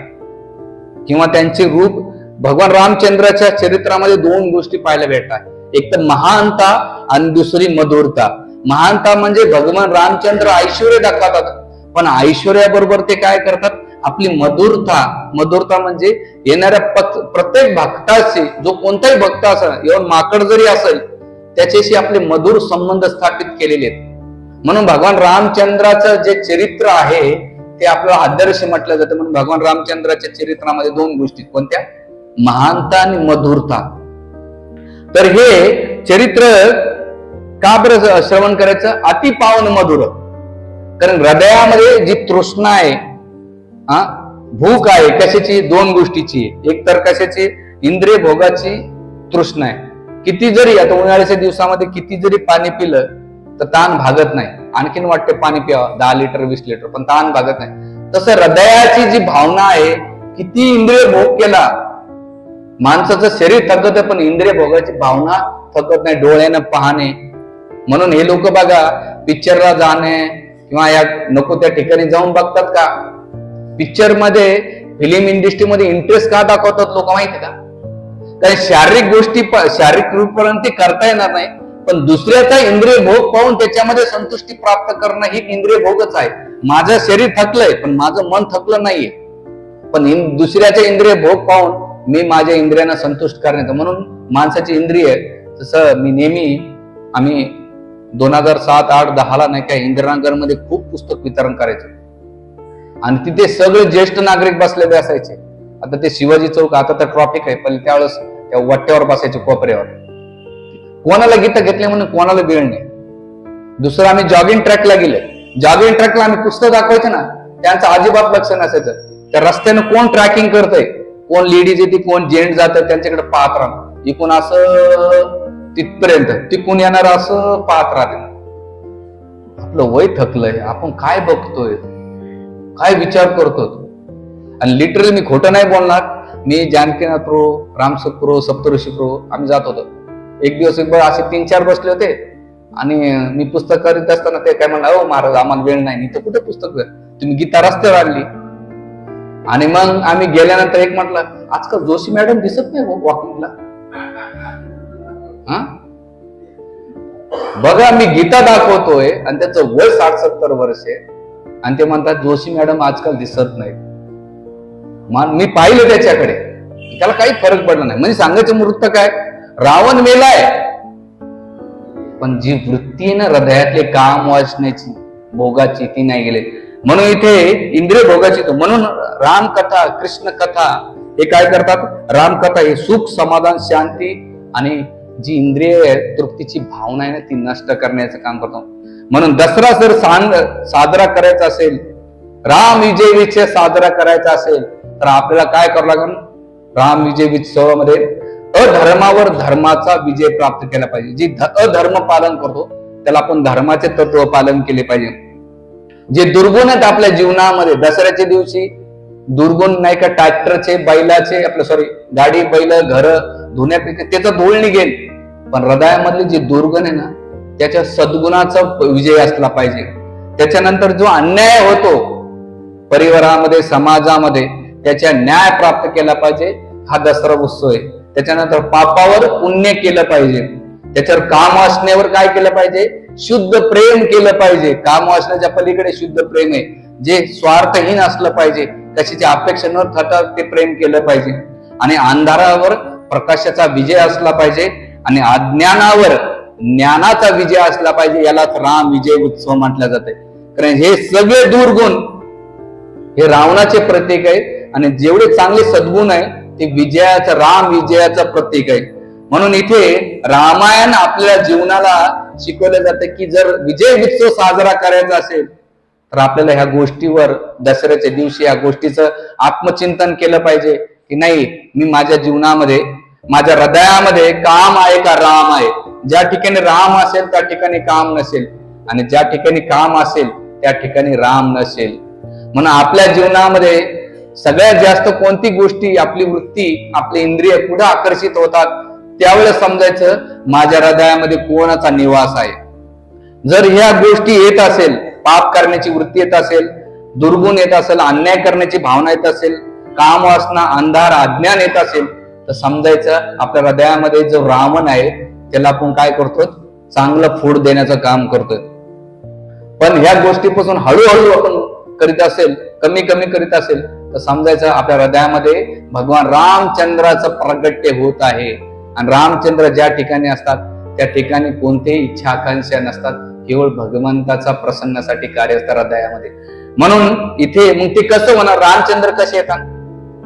किंवा त्यांचे रूप, भगवान रामचंद्राच्या चरित्रामध्ये 2 गोष्टी पाहायला भेटतात. एक तर महानता आणि दुसरी मधुरता. महानता म्हणजे भगवान रामचंद्र ऐश्वर्य दाखवतात, पण ऐश्वर्याबरोबर ते काय करतात? आपली मधुरता म्हणजे येणाऱ्या प्रत्येक भक्ताशी, जो कोणताही भक्त असेल, एवढं माकड जरी असेल, त्याच्याशी आपले मधुर संबंध स्थापित केलेले आहेत. म्हणून भगवान रामचंद्राचं जे चरित्र आहे ते आपलं आदर्श म्हटलं जातं. म्हणून भगवान रामचंद्राच्या चरित्रामध्ये 2 गोष्टी, कोणत्या? महानता आणि मधुरता. तर हे चरित्र का बरं श्रवण करायचं? अति पावन मधुर. कारण हृदयामध्ये जी तृष्णा आहे, भूक आहे, कशाची? 2 गोष्टीची. एक तर कशाची? इंद्रिय भोगाची तृष्णा आहे. किती जरी, आता उन्हाळ्याच्या दिवसामध्ये किती जरी पाणी पिलं तर ताण भागत नाही, आणखीन वाटते पाणी प्यावं 10 लिटर 20 लिटर, पण ताण भागत नाही. तसं हृदयाची जी भावना आहे, किती इंद्रिय भोग केला, माणसाचं शरीर थकत आहे पण इंद्रिय भोगाची भावना थकत नाही, डोळ्यानं पाहणे. म्हणून हे लोक बघा, पिक्चरला जाणे किंवा या नको त्या ठिकाणी जाऊन बघतात का? पिक्चर मध्ये, फिल्म इंडस्ट्रीमध्ये इंटरेस्ट का दाखवतात लोक माहिती का? कारण शारीरिक गोष्टी, शारीरिक रूपपर्यंत ते करता येणार नाही, पण दुसऱ्याचा इंद्रिय भोग पाहून त्याच्यामध्ये संतुष्टी प्राप्त करणं ही इंद्रिय भोगच आहे. माझं शरीर थकलंय पण माझं मन थकलं नाहीये, पण दुसऱ्याचे इंद्रिय भोग पाहून मी माझ्या इंद्रियांना संतुष्ट करण्याचं. म्हणून माणसाची इंद्रिय, जसं मी नेहमी, आम्ही 2007, 8, 10 नाही का इंदिरानगर मध्ये खूप पुस्तक वितरण करायचो आणि तिथे सगळे ज्येष्ठ नागरिक बसलेले असायचे. आता ते शिवाजी चौक, आता तर ट्रॉफिक आहे, पण त्यावेळेस त्या वट्ट्यावर बसायचे, कोपऱ्यावर. कोणाला गीतं घेतले म्हणून कोणाला वेळ नाही. दुसरं आम्ही जॉगिंग ट्रॅकला गेले, जॉगिंग ट्रॅकला आम्ही पुस्तक दाखवायचे ना, त्यांचं अजिबात लक्ष नसायचं. त्या रस्त्यानं कोण ट्रॅकिंग करतंय, कोण लेडीज येते, कोण जेंट्स जातात, त्यांच्याकडे पाहत राहणं. इकून असं तिथपर्यंत, तिकून येणार असं पाहत राहते. आपलं वय थकलंय, आपण काय बघतोय, काय विचार करतो. आणि लिटरली मी खोटं नाही बोलणार, मी जानकीनाथ प्रो, रामसुख प्रो, सप्तऋषी प्रो आम्ही जात होतो. एक दिवस असे 3-4 बसले होते आणि मी पुस्तक करीत असताना ते काय म्हणलं, हो महाराज आम्हाला वेळ नाही, इथं कुठे पुस्तक. तुम्ही गीता रस्त्यावर आणली. आणि मग आम्ही गेल्यानंतर एक म्हटलं, आजकाल जोशी मॅडम दिसत नाही वॉकिंगला. बघा, मी गीता दाखवतोय आणि त्याचं वय 60-70 वर्ष आहे आणि ते म्हणतात जोशी मॅडम आजकाल दिसत नाही. मी पाहिलं त्याच्याकडे, त्याला काही फरक पडला नाही. म्हणजे सांगायचं मुहूर्त काय, रावण मेलाय, पण जी वृत्ती आहे ना हृदयातले काम वाचण्याची, भोगाची, ती नाही गेले. म्हणून इथे इंद्रिय भोगाची, म्हणून रामकथा, कृष्ण कथा हे काय करतात, रामकथा हे सुख, समाधान, शांती आणि जी इंद्रिय तृप्तीची भावना आहे ना ती नष्ट करण्याचं काम करतो. म्हणून दसरा जर साजरा करायचा असेल, राम विजय उत्सव साजरा करायचा असेल तर आपल्याला काय करावं लागेल, राम विजय उत्सवामध्ये अधर्मावर धर्माचा विजय प्राप्त केला पाहिजे. जी अधर्म पालन करतो त्याला आपण धर्माचे तत्व पालन केले पाहिजे. जे दुर्गुण आहेत आपल्या जीवनामध्ये, दसऱ्याच्या दिवशी दुर्गुण नाही का, ट्रॅक्टरचे, बैलाचे, गाडी, बैल, घर धुण्यापैकी त्याचा धूळ निघेल, पण हृदयामधले जे दुर्गुण आहे ना त्याच्या सद्गुणाचा विजय असला पाहिजे. त्याच्यानंतर जो अन्याय होतो परिवारामध्ये, समाजामध्ये, त्याच्या न्याय प्राप्त केला पाहिजे. हा दसरा उत्सव आहे. त्याच्यानंतर पापावर पुण्य केलं पाहिजे. त्याच्यावर काम वासनेवर काय केलं पाहिजे, शुद्ध प्रेम केलं पाहिजे. काम वासनेच्या पलीकडे शुद्ध प्रेम आहे, जे स्वार्थहीन असलं पाहिजे, कशाची अपेक्षा न ठेवता ते प्रेम केलं पाहिजे. आणि अंधारावर प्रकाशाचा विजय असला पाहिजे आणि अज्ञानावर ज्ञानाचा विजय असला पाहिजे. यालाच राम विजय उत्सव म्हटलं जाते. कारण हे सगळे दुर्गुण हे रावणाचे प्रतीक आहे आणि जेवढे चांगले सद्गुण आहे ते विजयाचं, राम विजयाचं प्रतीक आहे. म्हणून इथे रामायण आपल्या जीवनाला शिकवलं जातं की जर विजय उत्सव साजरा करायचा असेल तर आपल्याला ह्या गोष्टीवर दसऱ्याच्या दिवशी या गोष्टीचं आत्मचिंतन केलं पाहिजे की नाही, मी माझ्या जीवनामध्ये, माझ्या हृदयामध्ये काम आहे का राम आहे. ज्या ठिकाणी राम असेल त्या ठिकाणी काम नसेल आणि ज्या ठिकाणी काम असेल त्या ठिकाणी राम नसेल. म्हणून आपल्या जीवनामध्ये सगळ्यात जास्त कोणती गोष्टी, आपली वृत्ती, आपले इंद्रिय कुठे आकर्षित होतात, त्यावेळेस समजायचं माझ्या हृदयामध्ये कोणाचा निवास आहे. जर ह्या गोष्टी येत असेल, पाप करण्याची वृत्ती येत असेल, दुर्गुण येत असेल, अन्याय करण्याची भावना येत असेल, काम वासना, अंधार, अज्ञान येत असेल तर समजायचं आपल्या हृदयामध्ये जो रावण आहे त्याला आपण काय करतो, चांगलं फूड देण्याचं काम करतोय. पण ह्या गोष्टीपासून हळूहळू आपण करीत असेल, कमी कमी करीत असेल तर समजायचं आपल्या हृदयामध्ये भगवान रामचंद्राचं प्रागट्य होत आहे. आणि रामचंद्र ज्या ठिकाणी असतात त्या ठिकाणी कोणतेही इच्छा आकांक्षा नसतात, केवळ भगवंताचा प्रसन्नासाठी कार्य असतात हृदयामध्ये. म्हणून इथे मग ते कसं होणार, रामचंद्र कसे येतात,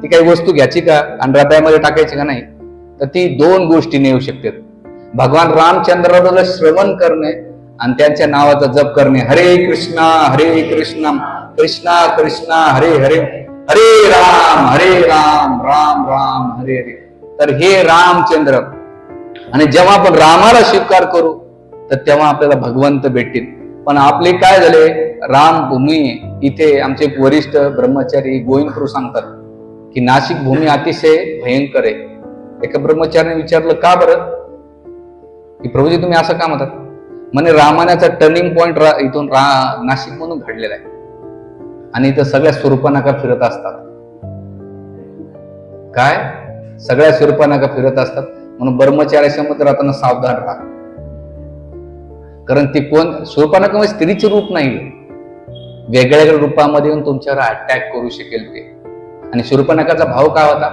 ती काही वस्तू घ्यायची का आणि हृदयामध्ये टाकायची का नाही, तर ती दोन गोष्टीने येऊ शकतात. भगवान रामचंद्राला श्रवण करणे आणि त्यांच्या नावाचा जप करणे. हरे कृष्णा कृष्णा कृष्णा हरे हरे, हरे राम राम राम हरे हरे. तर हे रामचंद्र. आणि जेव्हा आपण रामाला स्वीकार करू तर तेव्हा आपल्याला भगवंत भेटतील. पण आपले काय झाले, रामभूमी, इथे आमचे वरिष्ठ ब्रह्मचारी गोविंदप्रभू सांगतात की नाशिक भूमी अतिशय भयंकर आहे. एका ब्रह्मचार्याने विचारलं का बरं, की प्रभूजी तुम्ही असं का म्हणतात. म्हणे रामायणाचा टर्निंग पॉइंट इथून नाशिक म्हणून घडलेला आहे आणि इथं सगळ्या सुरपणाका फिरत असतात. काय, सगळ्या सुरपणाका फिरत असतात. म्हणून ब्रह्मचार्यासमोर राहताना सावधान राहा. कारण ती कोण, सुरपणाका म्हणजे स्त्रीचे रूप नाही, वेगळ्या वेगळ्या रूपामध्ये येऊन तुमच्यावर अटॅक करू शकेल ते. आणि सुरपणाकाचा भाव काय होता,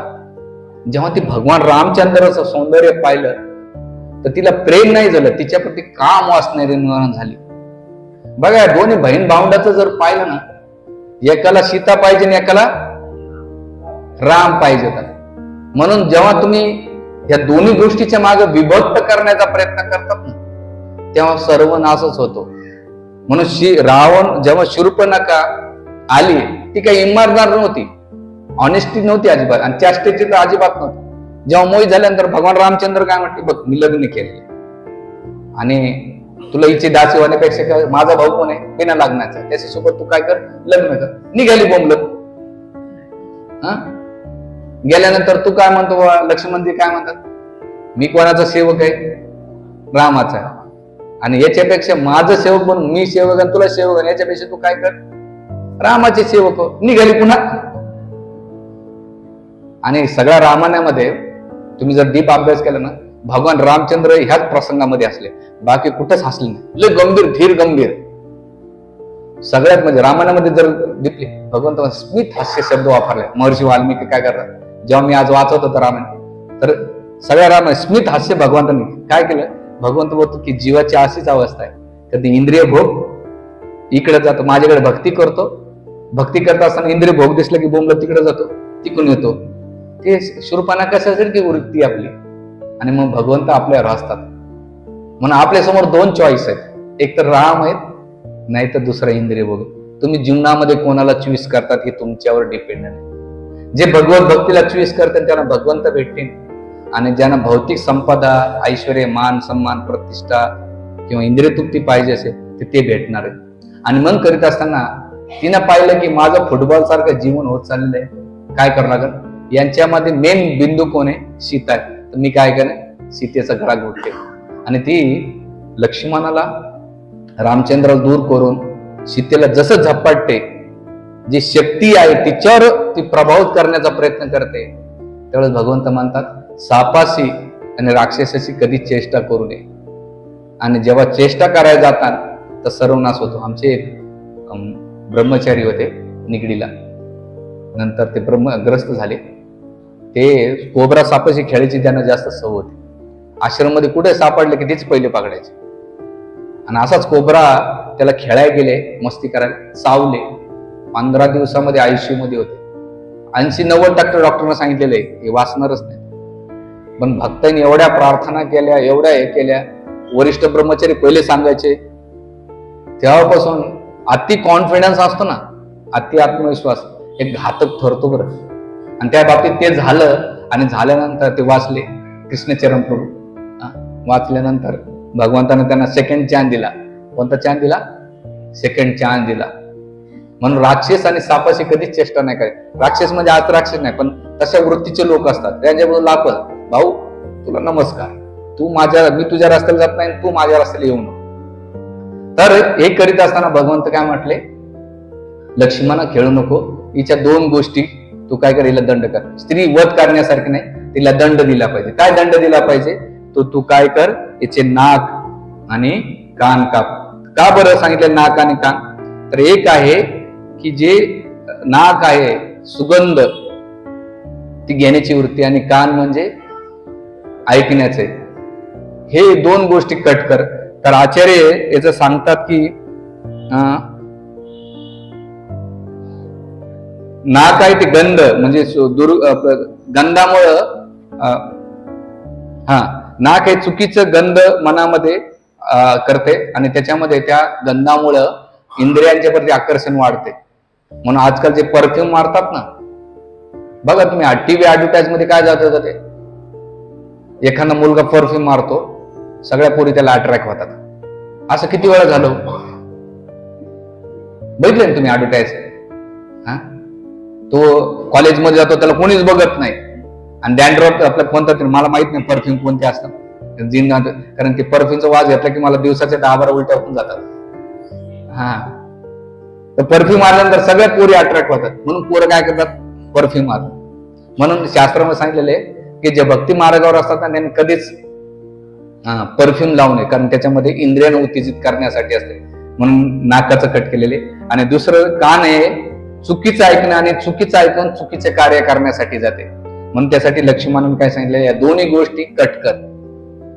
जेव्हा ती भगवान रामचंद्राचं सौंदर्य पाहिलं तर तिला प्रेम नाही झालं, तिच्याप्रती काम वासना निर्माण झाली. बघा, दोन्ही बहीण भावंडाचं जर पाहिलं ना, एकाला सीता पाहिजे आणि एकाला राम पाहिजे. म्हणून जेव्हा तुम्ही या दोन्ही गोष्टीच्या मागे विभक्त करण्याचा प्रयत्न करतात ना तेव्हा सर्वनाशच होतो. म्हणून रावण जेव्हा शूर्पणखा आली, ती काही इमानदार नव्हती, ऑनेस्टी नव्हती अजिबात, आणि चॅस्टिटी तर अजिबात नव्हती. जेव्हा मोहित झाल्यानंतर भगवान रामचंद्र काय म्हटले, बघ मी लग्न केले आणि तुला हिची दासी होण्यापेक्षा माझा भाऊ कोण आहे बिना लग्नाचा, त्याच्यासोबत तू काय कर, लग्न कर. निघाली बोंबलत. गेल्यानंतर तू काय म्हणतो, लक्ष्मणजी काय म्हणतात, मी कोणाचा सेवक आहे, रामाचा आहे, आणि याच्यापेक्षा माझं सेवक म्हणून मी सेवक आणि तुला सेवक आहे, याच्यापेक्षा तू काय कर, रामाचे सेवक निघाली पुन्हा. आणि सगळ्या रामायणामध्ये तुम्ही जर डीप अभ्यास केला ना, भगवान रामचंद्र ह्याच प्रसंगामध्ये असले, बाकी कुठंच हसले नाही. लय गंभीर, धीर गंभीर. सगळ्यात म्हणजे रामायणामध्ये जर दिसले भगवंत स्मित हास्य शब्द वापरले. महर्षी वाल्मिकी काय करतात, जेव्हा मी आज वाचवत होतो रामायण, तर सगळ्या रामायण स्मित हास्य भगवंतांनी काय केलं. भगवंत बोलतो की जीवाची अशीच अवस्था आहे, कधी इंद्रिय भोग इकडे जातो, माझ्याकडे भक्ती करतो, भक्ती करत असताना इंद्रिय भोग दिसला की बोंबला तिकडे जातो, तिकडून येतो. ते शूरपणा कसं असेल की वृत्ती आपली, आणि मग भगवंत आपल्यावर असतात. म्हणून आपल्या समोर दोन चॉईस आहेत, एक तर राम आहेत, नाही तर दुसरा इंद्रिय भोग. तुम्ही जीवनामध्ये कोणाला चॉईस करतात हे तुमच्यावर डिपेंड आहे. जे भगवत भक्तीला चॉईस करतात त्यांना भगवंत भेटतील, आणि ज्यांना भौतिक संपदा, ऐश्वर्य, मान सन्मान, प्रतिष्ठा किंवा इंद्रिय तृप्ती पाहिजे असेल ते भेटणार आहे. आणि मग करीत असताना तिनं पाहिलं की माझं फुटबॉल सारखं जीवन होत चाललेलं आहे, काय करावं लागेल. यांच्यामध्ये मेन बिंदू कोण आहे, सीता आहे. तर मी काय करेन, सीतेचा घरा घोटते. आणि ती लक्ष्मणाला रामचंद्र दूर करून सीतेला जसं झपाटते, जी शक्ती आहे तिच्यावर ती प्रभावित करण्याचा प्रयत्न करते. त्यावेळेस भगवंत म्हणतात सापाशी आणि राक्षसाशी कधी चेष्टा करू नये. आणि जेव्हा चेष्टा करायला जातात तर सर्वनाश होतो. आमचे एक ब्रह्मचारी होते निगडीला, नंतर ते ब्रह्मग्रस्त झाले. ते कोबरा सापाशी खेळायची त्यांना जास्त सवय होती. आश्रम मध्ये कुठे सापडले की तेच पहिले पकडायचे. आणि असाच कोबरा त्याला खेळायला गेले, मस्ती करायला, चावले. 15 दिवसामध्ये ICU मध्ये होते. 80-90% डॉक्टरना सांगितलेलं आहे हे वाचणारच नाही. पण भक्तांनी एवढ्या प्रार्थना केल्या, एवढ्या हे केल्या, वरिष्ठ ब्रह्मचारी पहिले सांगायचे. तेव्हापासून अति कॉन्फिडन्स असतो ना, अति आत्मविश्वास एक घातक ठरतो बरं. आणि त्या बाबतीत ते झालं. आणि झाल्यानंतर ते वाचले कृष्णचरण प्रभू. वाचल्यानंतर भगवंताने त्यांना सेकंड चान्स दिला. कोणता चान्स दिला, सेकंड चान्स दिला. म्हणून राक्षस आणि सापाशी कधीच चेष्टा नाही करायची. राक्षस म्हणजे आज राक्षस नाही, पण तशा वृत्तीचे लोक असतात. त्यांच्याबरोबर लापल, भाऊ तुला नमस्कार, मी तुझ्या रस्त्याला जात नाही, तू माझ्या रस्त्याला येऊ नको. तर हे करीत असताना भगवंत काय म्हटले, लक्ष्मणा खेळू नको, हिच्या 2 गोष्टी तू काय कर, हिला दंड कर. स्त्री वध करण्यासारखी नाही, तिला दंड दिला पाहिजे. काय दंड दिला पाहिजे, तो तू काय कर, याचे नाक आणि कान काप. का बरं सांगितलं नाक आणि कान, तर एक आहे की जे नाक आहे सुगंध ती घेण्याची वृत्ती, आणि कान म्हणजे ऐकण्याचे. हे 2 गोष्टी कट कर. तर आचार्य याच सांगतात की नाक आहे ते गंध, म्हणजे गंधामुळं नाक हे चुकीचं गंध मनामध्ये करते, आणि त्याच्यामध्ये त्या गंधामुळं इंद्रियांच्या प्रती आकर्षण वाढते. म्हणून आजकाल जे परफ्यूम मारतात ना, बघा तुम्ही TV ऍडव्हर्टाईज मध्ये काय जात होतं, ते एखादा मुलगा परफ्यूम मारतो, सगळ्या पोरी त्याला अट्रॅक्ट होतात. असं किती वेळा झालं, बघितलं ना तुम्ही ऍडव्हर्टाईज. तो कॉलेजमध्ये जातो, त्याला कोणीच बघत नाही, आणि डॅन्ड्रॉफ आपल्या कोणता तरी, मला माहित नाही परफ्यूम कोणते असतात, कारण ते परफ्यूमचा वास घेतला की मला दिवसाच्या 10-12 उलट्या होऊन जातात. तर परफ्यूम मारल्यानंतर सगळ्या पोरी अट्रॅक्ट होतात. म्हणून पोरं काय करतात, परफ्यूम मारतात. म्हणून शास्त्रामध्ये सांगितलेलं आहे की जे भक्ती मार्गावर असतात ना, त्यांनी कधीच परफ्यूम लावू नये, कारण त्याच्यामध्ये इंद्रियांना उत्तेजित करण्यासाठी असते. म्हणून नाकाचं कट केलेले. आणि दुसरं कान आहे चुकीचं ऐकणं, आणि चुकीचं ऐकून चुकीचे कार्य करण्यासाठी जाते. म्हणून त्यासाठी लक्ष्मणाने काय सांगितलं, या 2 गोष्टी कट कर.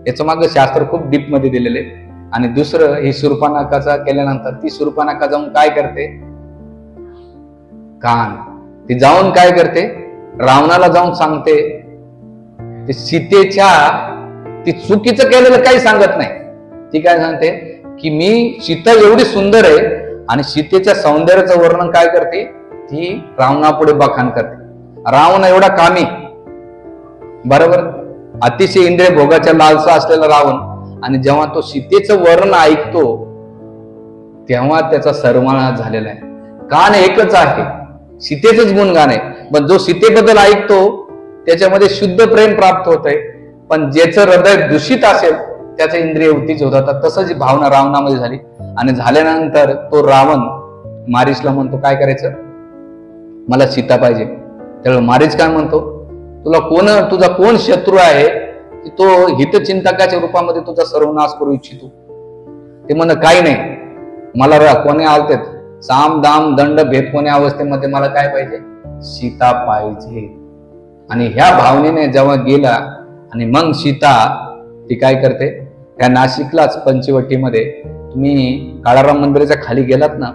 याचं मागं शास्त्र खूप डीप मध्ये दिलेले. आणि दुसरं ही शूर्पणखाचा केल्यानंतर ती शूर्पणखा जाऊन काय करते, कान, ती जाऊन काय करते, रावणाला जाऊन सांगते, ते सीतेच्या ती चुकीचं केलेलं काही सांगत नाही. ती काय सांगते की मी सीता एवढी सुंदर आहे, आणि सीतेच्या सौंदर्याचं वर्णन काय करते, ती रावणापुढे बखान करते. रावण एवढा कामी, बरोबर, अतिशय इंद्रिय भोगाच्या लालसा असलेला रावण, आणि जेव्हा तो सीतेचं वर्णन ऐकतो तेव्हा त्याचा सर्वनाश झालेला आहे. कान एकच आहे, सीतेचंच गुणगान आहे, पण जो सीतेबद्दल ऐकतो त्याच्यामध्ये शुद्ध प्रेम प्राप्त होत आहे. पण ज्याचं हृदय दूषित असेल त्याचे इंद्रिय उत्तेजित होतात. तसंच भावना रावणामध्ये झाली. आणि झाल्यानंतर तो रावण मारीचला म्हणतो काय करायचं, मला सीता पाहिजे. त्यावेळेला मारीच काय म्हणतो, तुझा कोण शत्रू आहे की तो हितचिंतकाच्या रूपामध्ये तुझा सर्वनाश करू इच्छितो. ते म्हण काही नाही, मला कोणी आलते साम दाम दंड भेद कोण्या अवस्थेमध्ये मला काय पाहिजे, सीता पाहिजे. आणि ह्या भावनेने जेव्हा गेला आणि मग सीता ती काय करते, त्या नाशिकलाच पंचवटीमध्ये तुम्ही काळाराम मंदिराच्या खाली गेलात ना,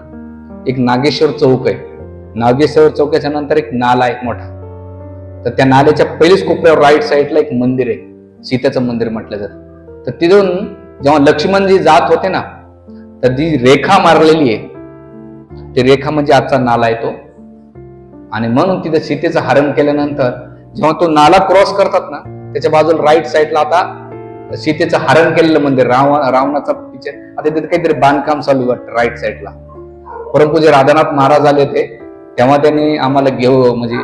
एक नागेश्वर चौक आहे. नागेश्वर चौकाच्या नंतर एक नाला आहे मोठा. तर त्या नाल्याच्या पहिलीच कोपऱ्यावर राईट साईडला एक मंदिर आहे, सीतेचं मंदिर म्हटलं जातं. तर तिथून जेव्हा लक्ष्मणजी जात होते ना, तर जी रेखा मारलेली आहे, ती रेखा म्हणजे आजचा नाला आहे तो. आणि म्हणून तिथे सीतेचं हरण केल्यानंतर जेव्हा तो नाला क्रॉस करतात ना, त्याच्या बाजूला राईट साईडला आता सीतेचं हरण केलेलं मंदिर, रावणाचा पिक्चर. आता तिथे काहीतरी बांधकाम चालू वाटतं राईट साईडला. परमपूज्य राधानाथ महाराज आले होते तेव्हा त्यांनी आम्हाला म्हणजे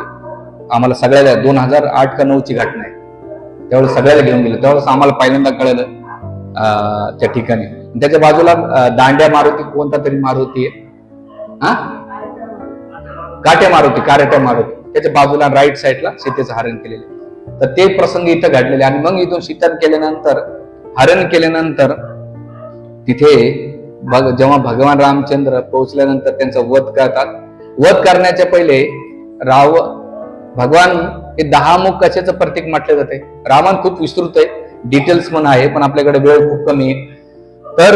आम्हाला सगळ्याला 2008 का 9 ची घटना आहे, त्यावेळेस सगळ्याला घेऊन गेले. त्यावेळेस आम्हाला पहिल्यांदा कळलं त्या ठिकाणी. त्याच्या बाजूला दांड्या मारुती, कोणता तरी मारुती आहे, काट्या मारुती, त्याच्या बाजूला राईट साईडला सीतेचं हरण केलेलं. तर ते प्रसंग इथं घडलेले. आणि मग इथून हरण केल्यानंतर तिथे जेव्हा भगवान रामचंद्र पोहोचल्यानंतर त्यांचा वध करतात. वध करण्याच्या पहिले भगवान हे 10 मुख कशाचं प्रतीक म्हटलं जाते. रावण खूप विस्तृत आहे, डिटेल्स पण आहे, पण आपल्याकडे वेळ खूप कमी आहे. तर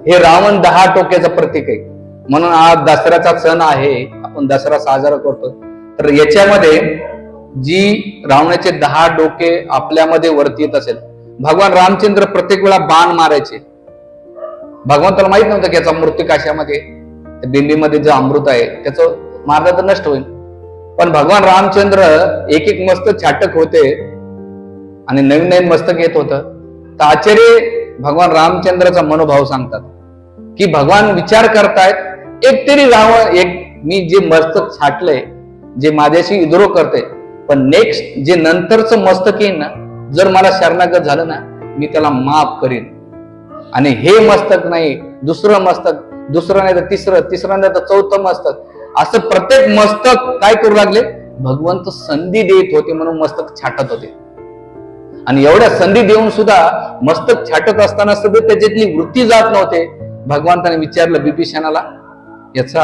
हे रावण 10 टोक्याचं प्रतीक आहे. म्हणून आज दसऱ्याचा सण आहे, आपण दसरा साजरा करतो. तर याच्यामध्ये जी रावणाचे 10 डोके आपल्यामध्ये वरती येत असेल, भगवान रामचंद्र प्रत्येक वेळा बाण मारायचे. भगवंताला माहित नव्हतं की याचा मृत्यू कशामध्ये, बिंबीमध्ये जो अमृत आहे त्याचं मारलं तर नष्ट होईल. पण भगवान रामचंद्र एक मस्तक छाटक होते आणि नवीन मस्तक येत होतं. तर आचार्य भगवान रामचंद्राचा मनोभाव सांगतात की भगवान विचार करतायत, एक तरी मी जे मस्तक छाटलंय, जे माझ्याशी विद्रोह करते, पण नेक्स्ट जे नंतरचं मस्तक येईल ना, जर मला शरणागत झालं ना, मी त्याला माफ करीन. आणि हे मस्तक नाही, दुसरं मस्तक, दुसरं नाही तर तिसरं नाही तर चौथं मस्तक, असं प्रत्येक मस्तक काय करू लागले, भगवंत संधी देत होते म्हणून मस्तक छाटत होते. आणि एवढ्या संधी देऊन सुद्धा मस्तक छाटत असताना सुद्धा त्याच्यातली वृत्ती जात नव्हते. भगवंताने विचारलं बिभीषणाला, याचा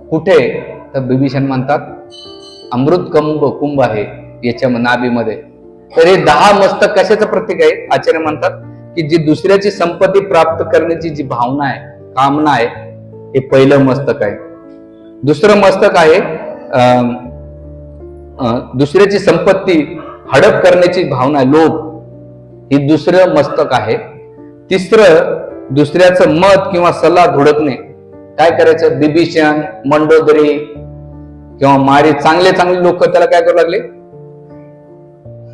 कुठे, तर बिभीषण म्हणतात अमृत कुंभ आहे याच्या नाभीमध्ये. तर हे 10 मस्तक कशाचं प्रतीक आहे. आचार्य म्हणतात की जी दुसऱ्याची संपत्ती प्राप्त करण्याची जी भावना आहे, कामना आहे, हे पहिलं मस्तक आहे. दुसरं मस्तक आहे दुसऱ्याची संपत्ती हडप करण्याची भावना, लोभ, ही दुसरं मस्तक आहे. तिसरं दुसऱ्याचं मत किंवा सल्ला धुडकणे. काय करायचं, बिभीषण, मंडोदरी किंवा मारी, चांगले लोक त्याला काय करू लागले,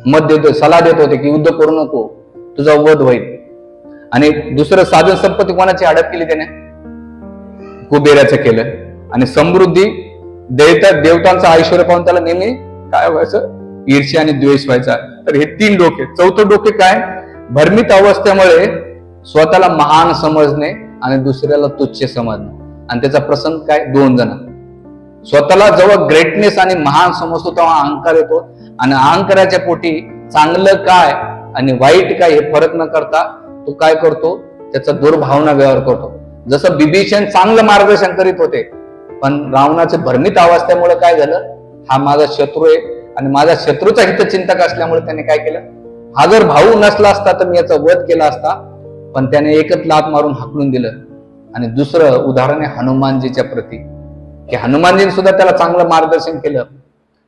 मत देतो, सल्ला देत होते की युद्ध करू नको, तुझा वध होईल. आणि दुसरं साधन संपत्ती कोणाची हडप केली त्याने, कुबेराचं केलं. आणि समृद्धी, देवतांचं ऐश्वर्य पाहून त्याला नेहमी काय व्हायचं, ईर्ष्या आणि द्वेष व्हायचा. तर हे 3 डोके. चौथं डोके काय, भ्रमित अवस्थेमुळे स्वतःला महान समजणे आणि दुसऱ्याला तुच्छ समजणे. आणि त्याचा प्रसंग काय, 2 जण. स्वतःला जेव्हा ग्रेटनेस आणि महान समजतो तेव्हा अहंकार येतो. आणि अहंकाराच्या पोटी चांगलं काय आणि वाईट काय हे फरक न करता तो काय करतो, त्याचा दुर्भावना व्यवहार करतो. जसं बिभीषण चांगलं मार्गदर्शन करीत होते, पण रावणाचे भ्रमित अवस्थेमुळे काय झालं, हा माझा शत्रू आहे आणि माझा शत्रूचा हितचिंतक असल्यामुळे त्याने काय केलं, हा जर भाऊ नसला असता तर मी याचा वध केला असता, पण त्याने एकच लात मारून हाकलून दिलं. आणि दुसरं उदाहरण आहे हनुमानजीच्या प्रती, की हनुमानजीने सुद्धा त्याला चांगलं मार्गदर्शन केलं,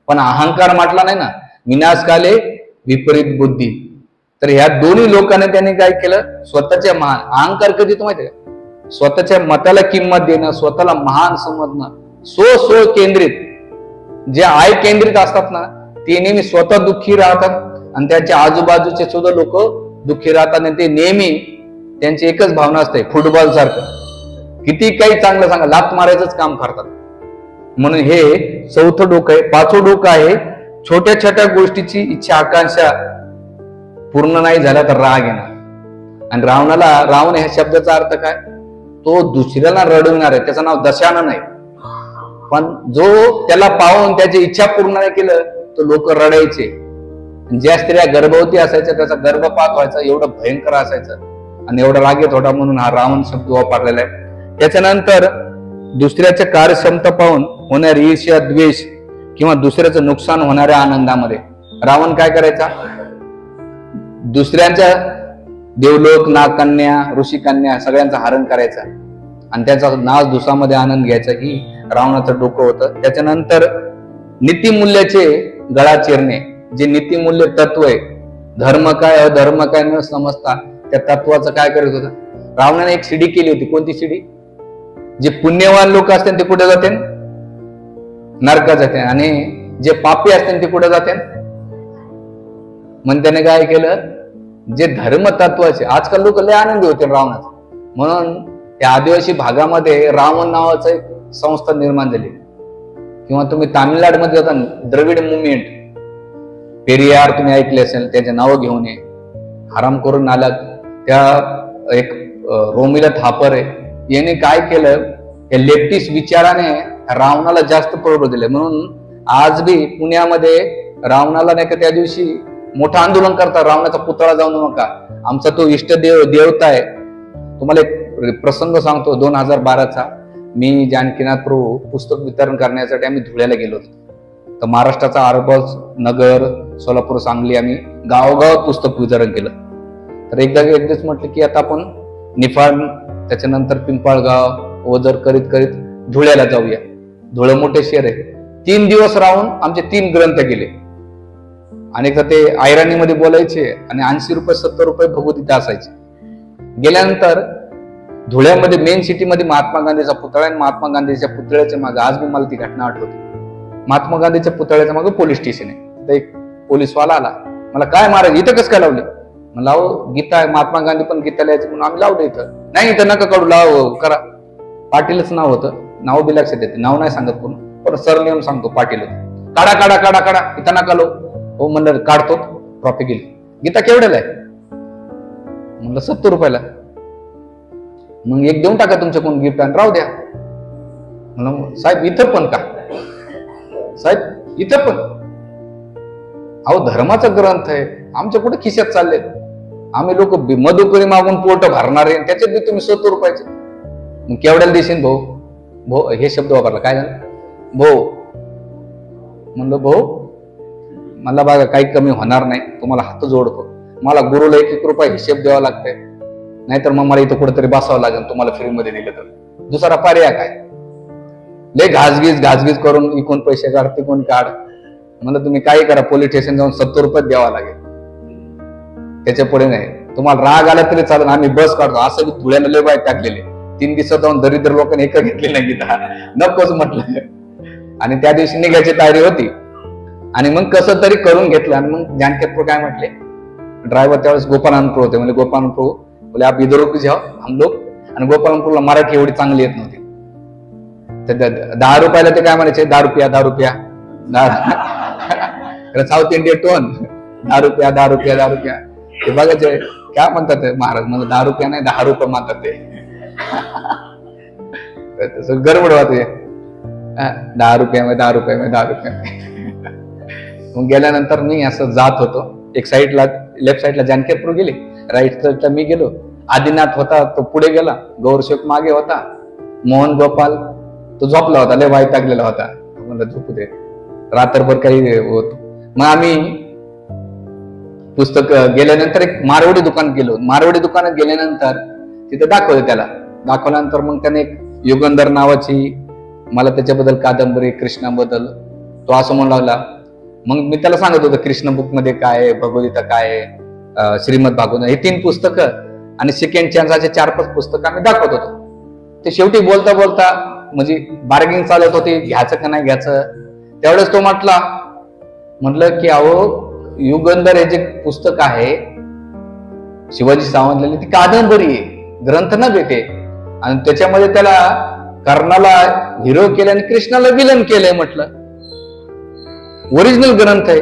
पण अहंकार म्हटला नाही ना, विनाशकाले विपरीत बुद्धी. तर ह्या दोन्ही लोकांनी त्यांनी काय केलं, स्वतःच्या महान, अहंकार कधी तो माहिती आहे, स्वतःच्या मताला किंमत देणं, स्वतःला महान समजणं, स्व केंद्रित, जे आय केंद्रित असतात ना, ते नेहमी स्वतः दुःखी राहतात आणि त्याच्या आजूबाजूचे सुद्धा लोक दुःखी राहतात. आणि ते नेहमी त्यांची एकच भावना असते, फुटबॉल सारखं, किती काही चांगलं सांगा, लात मारायचंच काम करतात. म्हणून हे 4थं डोकं आहे. 5वं डोकं आहे, छोट्या छोट्या गोष्टीची इच्छा आकांक्षा पूर्ण नाही झाला तर राग येणार. आणि रावण ह्या शब्दाचा अर्थ काय, तो दुसऱ्याला रडवणार आहे, त्याचं नाव दशानन आहे. पण जो त्याला पाहून त्याची इच्छा पूर्ण नाही केलं तो लोक रडायचे. ज्या स्त्रिया गर्भवती असायच्या त्याचा गर्भपात व्हायचा, एवढं भयंकर असायचं आणि एवढा राग येत होता म्हणून हा रावण शब्द वापरलेला आहे. त्याच्यानंतर दुसऱ्याच्या कार्यक्षमता पाहून होणारी ईर्ष्या, द्वेष किंवा दुसऱ्याचं नुकसान होणाऱ्या आनंदामध्ये रावण काय करायचा, दुसऱ्यांच्या देवलोक, नागकन्या, ऋषिकन्या सगळ्यांचं हरण करायचा आणि त्याचा नाच धुसामध्ये आनंद घ्यायचा, ही रावणाचं डोकं होतं. त्याच्यानंतर नीतिमूल्याचे गळा चिरणे, जे नीतिमूल्य तत्व आहे, धर्म काय अधर्म काय न समजता त्या तत्वाचं काय करत होतं, रावणाने एक शिडी केली होती. कोणती शिडी? जे पुण्यवान लोक असतील ते कुठे जाते? नरकात जाते. आणि जे पापी असतील ते कुठे जाते? मग त्याने काय केलं, जे धर्म तत्वाचे, आजकाल लोक लय आनंदी होते रावणाचे, म्हणून त्या आदिवासी भागामध्ये रावण नावाचं एक संस्था निर्माण झाली. किंवा तुम्ही तामिळनाडूमध्ये जाता, द्रविड मुवमेंट, पेरियार तुम्ही ऐकले असेल, त्याचे नाव घेऊन ये, आराम करून आला त्या एक रोमिला थापर आहे, याने काय केलं, या लेफ्टिस्ट विचाराने रावणाला जास्त प्रौढ दिले. म्हणून आज बी पुण्यामध्ये रावणाला नाही का त्या दिवशी मोठं आंदोलन करतात, रावणाचा पुतळा जाऊ नका, आमचा तो इष्टदेव देवता आहे. तुम्हाला एक प्रसंग सांगतो, 2012चा मी जानकीनाथ प्रभू पुस्तक वितरण करण्यासाठी आम्ही धुळ्याला गेलो होतो. तर महाराष्ट्राचा आरबस, नगर, सोलापूर, सांगली आम्ही गावोगावात पुस्तक वितरण केलं. तर एकदाच म्हटलं की आता आपण निफाड, त्याच्यानंतर पिंपळगाव, ओझर करीत करीत धुळ्याला जाऊया. धुळे मोठे शहर आहे. 3 दिवस राहून आमचे 3 ग्रंथ गेले. आणि ते ऐराणीमध्ये बोलायचे आणि 80 रुपये 70 रुपये भगवतीत असायचे. गेल्यानंतर धुळ्यामध्ये मेन सिटीमध्ये महात्मा गांधीचा पुतळा आहे. महात्मा गांधीच्या पुतळ्याच्या मागे आज मी मला ती घटना आठवते. महात्मा गांधीच्या पुतळ्याच्या मागे पोलीस स्टेशन आहे. तर एक पोलीसवाला आला, मला काय महाराज इथं कसं काय लावले? मला गीता आहे, महात्मा गांधी पण गीता लिहायचं म्हणून आम्ही लावलं इथं. नाही इथं नका काढू, लाव करा. पाटीलच नाव होतं, नाव बी लक्षात येते, नाव नाही सांगत कोण, पण सरनेम सांगतो पाटील. काढा काढा काढा काढा, इथं नका लो. हो म्हणलं काढतो, ट्रॉफी गेली. गीता केवढ्याला आहे? म्हणलं 70 रुपयाला. मग एक देऊन टाका तुमच्या कोण गिफ्ट आणि राहू द्या. म्हणलं साहेब इथं पण का? साहेब इथं पण? अहो धर्माचा ग्रंथ आहे, आमच्या कुठे खिशात चालले? आम्ही लोक मधुकरी मागून पोट भरणार आहे, त्याच्यात बी तुम्ही 70 रुपयाचे. मग केवढ्याला देशील भाऊ? भाऊ हे शब्द वापरला. काय झालं भाऊ? म्हणलं भाऊ मला बघा काही कमी होणार नाही, तुम्हाला हात जोडतो, मला गुरुला 1-1 रुपया हिशेब द्यावा लागतंय, नाहीतर मग मला इथं कुठेतरी बसावं लागेल तुम्हाला फ्रीमध्ये दिलं तर. दुसरा पर्याय काय? लय घासगीज करून इकून पैसे काढ, तिकून काढ. म्हणलं तुम्ही काही करा, पोलीस स्टेशन जाऊन 70 रुपये द्यावा लागेल, त्याच्या पुढे नाही. तुम्हाला राग आला तरी चालेल, आम्ही बस काढतो. असं मी धुळ्याला लय बाय टाकलेले. 3 दिवसात जाऊन दरिद्र लोकांनी एक घेतले नाही गीता, नकोच म्हटलं. आणि त्या दिवशी निघायची तयारी होती आणि मग कसं तरी करून घेतलं. आणि मग जानकीनाथ काय म्हटले, ड्रायव्हर त्यावेळेस गोपालनपूर होते, म्हणजे गोपालनपूर बोले आप इधर रुक जाओ हम लोग. आणि गोपालनपूरला मराठी एवढी चांगली येत नव्हती. तर 10 रुपयाला ते काय म्हणायचे, 10 रुपया 10 रुपया, साऊथ इंडियन टोन, 10 रुपया 10 रुपया 10 रुपया. ते बघायचे काय म्हणतात महाराज, म्हणजे 10 रुपया नाही 10 रुपये म्हणतात ते. गडबड होते, 10 रुपया में 10 रुपया में 10 रुपया में. मग गेल्यानंतर मी असं जात होतो, एक साईडला लेफ्ट साईडला जानकीपूर गेले, राईट साईडला मी गेलो. आदिनाथ होता तो पुढे गेला, गौरशोक मागे होता, मोहन गोपाल तो झोपला होता, लय वाईट टाकलेला होता. म्हणलं झोपू दे, रात्रभर काही होत. मग आम्ही पुस्तक गेल्यानंतर एक मारवाडी दुकान गेलो. मारवाडी दुकानात गेल्यानंतर तिथे दाखवलं त्याला. दाखवल्यानंतर मग त्याने एक युगंधर नावाची मला त्याच्याबद्दल कादंबरी, कृष्णाबद्दल तो असं म्हणू लागला. मग मी त्याला सांगत होतो कृष्ण बुक मध्ये काय आहे, भगवद्गीता काय आहे, श्रीमद भागवत, हे 3 पुस्तकं आणि सेकंड चान्सचे 4-5 पुस्तकं आम्ही दाखवत होतो. ते शेवटी बोलता बोलता म्हणजे बार्गेनिंग चालत होती, घ्यायचं का नाही घ्यायचं. त्यावेळेस तो म्हटलं की अहो युगंधर हे जे पुस्तक आहे शिवाजी सावंतलेली, ती कादंबरी आहे, ग्रंथ न भेटे. आणि त्याच्यामध्ये त्याला कर्णाला हिरो केलं आणि कृष्णाला विलन केलंय, म्हटलं ओरिजिनल ग्रंथ आहे.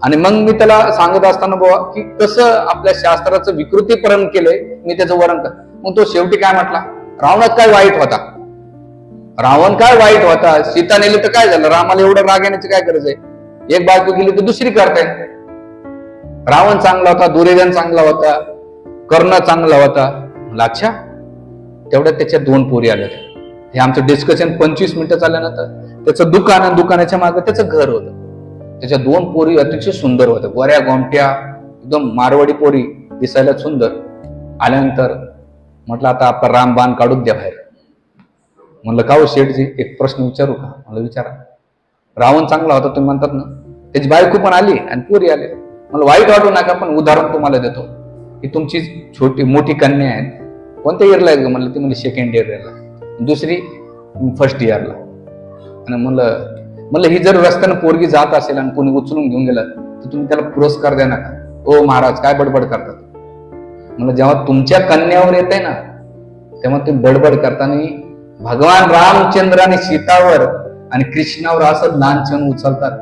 आणि मग मी त्याला सांगत असताना बाबा की कसं आपल्या शास्त्राचं विकृतीकरण केलंय, मी त्याचं वर्णन कर. मग तो शेवटी काय म्हटला, रावणात काय वाईट होता? रावण काय वाईट होता? सीता नेली तर काय झालं? रामाला एवढं राग येण्याची काय गरज आहे? एक बायको गेली तर दुसरी करताय. रावण चांगला होता, दुर्योधन चांगला होता, कर्ण चांगला होता. अच्छा, तेवढ्यात त्याच्या 2 पोरी आल्या. हे आमचं डिस्कशन 25 मिनिटं चालल्यानंतर त्याचं दुकान आणि दुकानाच्या मागे त्याचं घर होतं. त्याच्या 2 पोरी अतिशय सुंदर होत्या, गोऱ्या गोमट्या, एकदम मारवाडी पोरी, दिसायला सुंदर. आल्यानंतर म्हटलं आता आपला रामबाण काढूच द्या बाहेर. म्हणलं का हो शेठजी, एक प्रश्न विचारू का? मला विचारा. रावण चांगला होता तुम्ही म्हणतात ना, त्याची बायको पण आली आणि पोरी आले. मला वाईट वाटू नका, पण उदाहरण तुम्हाला देतो की तुमची मोठी कन्या आहे, कोणत्या इयरला आहे? म्हणलं ती म्हणजे 2nd इयरला, दुसरी 1st इयरला. आणि म्हणलं ही जर रस्त्यानं पोरगी जात असेल आणि कोणी उचलून घेऊन गेलं तर तुम्ही त्याला पुरस्कार द्या नका. ओ महाराज, काय बडबड करतात? म्हणलं जेव्हा तुमच्या कन्यावर येते ना, तेव्हा तुम्ही बडबड करताना भगवान रामचंद्र आणि सीतावर आणि कृष्णावर असं लांछन उचलतात,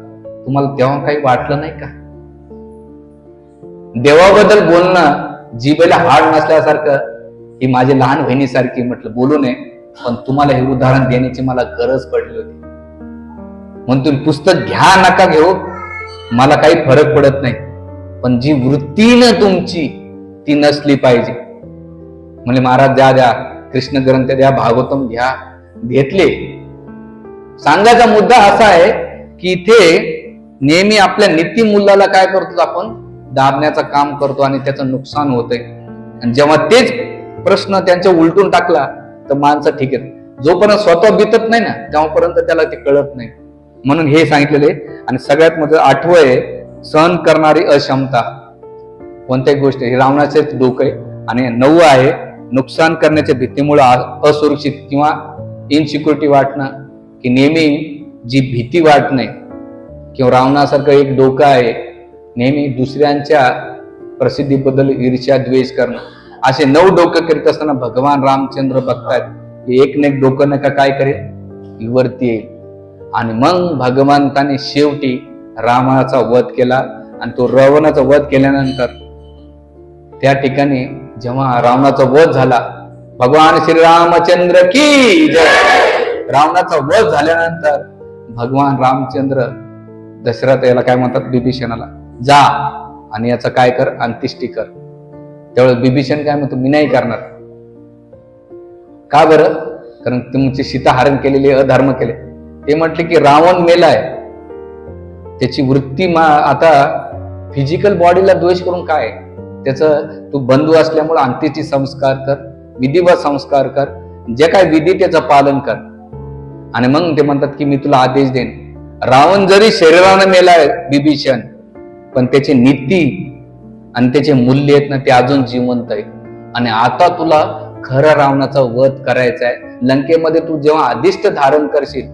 तुम्हाला तेव्हा काही वाटलं नाही का? देवाबद्दल बोलणं जिभेला हाड नसल्यासारखं, ही माझी लहान बहिणीसारखी, म्हटलं बोलू नये, पण तुम्हाला हे उदाहरण देण्याची मला गरज पडली होती. म्हणून तुम्ही पुस्तक घ्या नका घेऊ, मला काही फरक पडत नाही, पण जी वृत्तीनं तुमची ती नसली पाहिजे. म्हणजे महाराज द्या कृष्ण ग्रंथ द्या, भागवतम घ्या. घेतले. सांगायचा मुद्दा असा आहे की इथे नेहमी आपल्या नीतिमूल्याला काय करतो आपण? दाबण्याचं काम करतो आणि त्याचं नुकसान होतंय. आणि जेव्हा तेच प्रश्न त्यांच्या उलटून टाकला तर माणसं ठीक आहे. जोपर्यंत स्वतः बितत नाही ना, तेव्हापर्यंत त्याला ते कळत नाही. म्हणून हे सांगितलेले. आणि सगळ्यात मोठं 8वं आहे सहन करणारी अक्षमता. कोणत्याही गोष्ट, हे रावणाचे डोकं आहे. आणि 9वं आहे नुकसान करण्याच्या भीतीमुळे असुरक्षित किंवा इनसिक्युरिटी वाटणं, की नेहमी जी भीती वाटणे, किंवा रावणासारखं एक डोकं आहे नेहमी दुसऱ्यांच्या प्रसिद्धीबद्दल ईर्ष्या द्वेष करणं. असे 9 डोकं करीत असताना भगवान रामचंद्र बघतायत एक न एक डोकं नका काय करेल, वरती येईल. आणि मग भगवंताने शेवटी रावणाचा वध केला. आणि तो रावणाचा वध केल्यानंतर त्या ठिकाणी जेव्हा रावणाचा वध झाला, भगवान श्री रामचंद्र की जय. रावणाचा वध झाल्यानंतर भगवान रामचंद्र दशरथ याला काय म्हणतात, बिभीषणाला, जा आणि याचं काय कर, अंत्येष्टी कर. त्यावेळेस बिभीषण काय म्हणतो, मी नाही करणार. का बरं? कारण तुमची सीता हरण केलेली, अधर्म केले. ते म्हटले की रावण मेलाय, त्याची वृत्ती आता फिजिकल बॉडीला द्वेष करून काय, त्याचं तू बंधू असल्यामुळे अंत्येष्टी संस्कार कर, विधिवत संस्कार कर, जे काय विधी त्याचं पालन कर. आणि मग ते म्हणतात की मी तुला आदेश देईन. रावण जरी शरीराने मेलाय बिभीषण, पण त्याची नीती आणि त्याचे मूल्य आहेत ना, ते अजून जिवंत आहे. आणि आता तुला खरं रावणाचा वध करायचा आहे. लंकेमध्ये तू जेव्हा अधिष्ठ धारण करशील,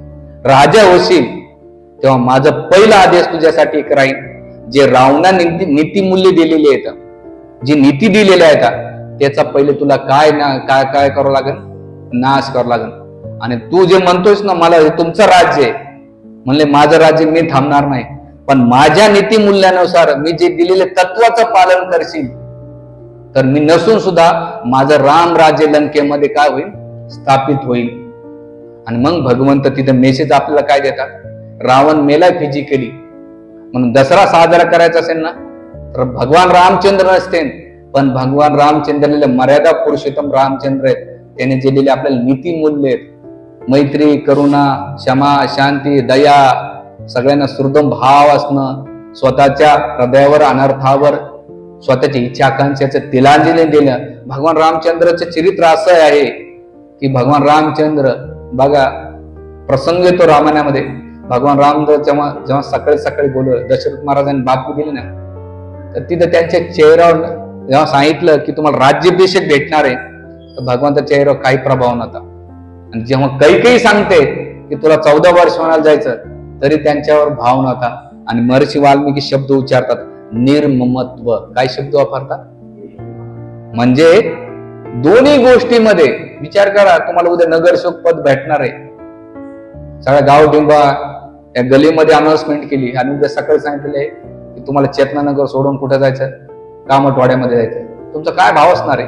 राजा होशील, तेव्हा माझा पहिला आदेश तुझ्यासाठी एक राहील. जे रावणा नीती मूल्य दिलेली आहेत, जी नीती दिलेली आहेत, त्याचा पहिले तुला काय काय करावं लागेल, नाश करावं लागेल. आणि तू जे म्हणतोयस ना, मला हे तुमचं राज्य आहे, म्हणले माझं राज्य मी थांबणार नाही, पण माझ्या नीती मूल्यानुसार मी जे दिलेले तत्वाचं पालन करशील, तर मी नसून सुद्धा माझं राम राज्य लंकेमध्ये काय होईल, स्थापित होईल. आणि मग भगवंत तिथे मेसेज आपल्याला काय देतात, रावण मेला फिजिकली, म्हणून दसरा साजरा करायचा असेल ना, तर भगवान रामचंद्र नसते, पण भगवान रामचंद्र मर्यादा पुरुषोत्तम रामचंद्र आहेत. त्याने दिलेले आपल्याला नीती मूल्य आहेत, मैत्री, करुणा, क्षमा, शांती, दया, सगळ्यांना सुहृद भाव असणं, स्वतःच्या हृदयावर अनर्थावर स्वतःच्या इच्छा आकांक्षाचं तिलांजली देणं. भगवान रामचंद्राचं चरित्र असं आहे की भगवान रामचंद्र बघा, प्रसंग येतो रामायणामध्ये. भगवान रामचंद्र जेव्हा सकाळी सकाळी बोलवलं, दशरथ महाराजांनी बातमी दिली ना, तर तिथं त्यांच्या चेहऱ्यावर जेव्हा सांगितलं की तुम्हाला राज्याभिषेक भेटणार आहे, तर भगवंताच्या चेहऱ्यावर काही प्रभाव नव्हता. आणि जेव्हा काही सांगते की तुला 14 वर्ष म्हणायला जायचं, तरी त्यांच्यावर भाव नव्हता. आणि महर्षी वाल्मिकी शब्द उच्चारतात, निर्ममत्व. काय शब्द वापरतात? म्हणजे दोन्ही गोष्टीमध्ये विचार करा. तुम्हाला उद्या नगरसेवक पद भेटणार आहे, सगळ्या गाव डिंबा या गलीमध्ये अनाउन्समेंट केली, आणि उद्या सकाळी सांगितले की तुम्हाला चेतनानगर सोडून कुठे जायचं, कामठवाड्यामध्ये जायचं, तुमचा काय भाव असणार आहे?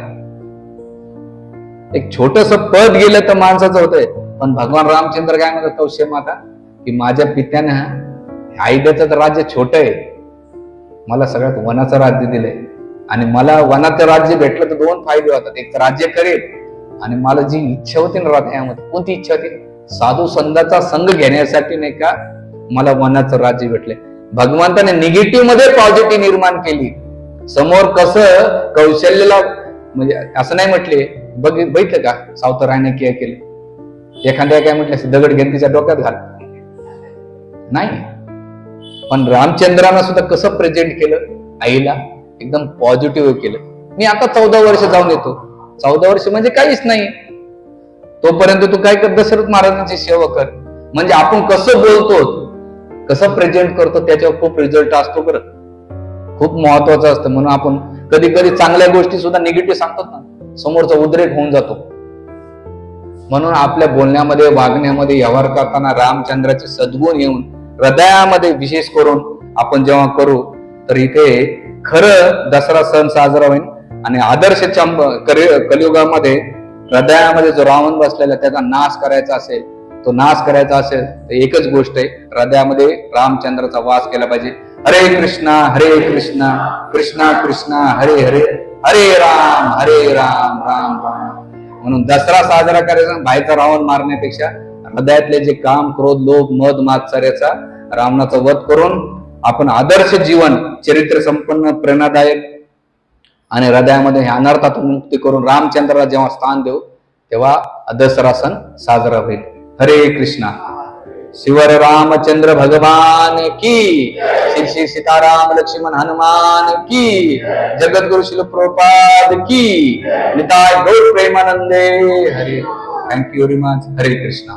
एक छोटस पद गेलं तर माणसाचं होतंय, पण भगवान रामचंद्र काय म्हणतात कौशल्य माता की माझ्या पित्यानं अयोध्येचं राज्य छोट आहे, मला सगळ्यात वनाचं राज्य दिलंय आणि मला वनाचं राज्य भेटलं तर दोन फायदे होतात, एक तर राज्य करेल आणि मला जी इच्छा होती ना हृदयामध्ये, कोणती इच्छा होती, साधू संतांचा संघ घेण्यासाठी नाही का मला वनाचं राज्य भेटलंय. भगवंताने निगेटिव्ह मध्ये पॉझिटिव्ह निर्माण केली. समोर कसं कौशल्याला म्हणजे असं नाही म्हटले बघितलं का सावतरायने काय केलं, एखाद्या काय म्हटलं दगड घेऊन तिच्या डोक्यात घाल नाही, पण रामचंद्रानं सुद्धा कसं प्रेझेंट केलं आईला, एकदम पॉझिटिव्ह केलं. मी आता 14 वर्ष जाऊन येतो, 14 वर्ष म्हणजे काहीच नाही, तोपर्यंत तू काय कर दशरथ महाराजांची सेवा कर. म्हणजे आपण कसं बोलतो कसं प्रेझेंट करतो त्याच्यावर खूप रिझल्ट असतो बरं, खूप महत्वाचं असतं. म्हणून आपण कधी कधी चांगल्या गोष्टी सुद्धा निगेटिव्ह सांगतो ना, समोरचा उद्रेक होऊन जातो. म्हणून आपल्या बोलण्यामध्ये वागण्यामध्ये व्यवहार करताना रामचंद्राचे सद्गुण येऊन हृदयामध्ये विशेष करून आपण जेव्हा करू तर इथे खरं दसरा सण साजरा होईल. आणि आदर्श कलियुगामध्ये हृदयामध्ये जो रावण बसलेला त्याचा नाश करायचा असेल, तो नाश करायचा असेल तर एकच गोष्ट आहे, हृदयामध्ये रामचंद्राचा वास केला पाहिजे. हरे कृष्णा कृष्णा कृष्णा हरे हरे, हरे राम राम राम. म्हणून दसरा साजरा करायचा बाहेरचा रावण मारण्यापेक्षा हृदयातले जे काम क्रोध लोभ मद मात्सर्याचा रावणाचा वध करून आपण आदर्श जीवन चरित्र संपन्न प्रेरणादायक आणि हृदयामध्ये ह्या अनर्थातून मुक्ती करून रामचंद्राला जेव्हा स्थान देऊ तेव्हा दसरा सण साजरा होईल. हरे कृष्णा. शिवर रामचंद्र भगवान की, श्री सीताराम लक्ष्मण हनुमान की, जगद्गुरु शिल प्रभुपाद की, निताय गौर प्रेमानंदे हरे. Thank you very much. हरे कृष्णा.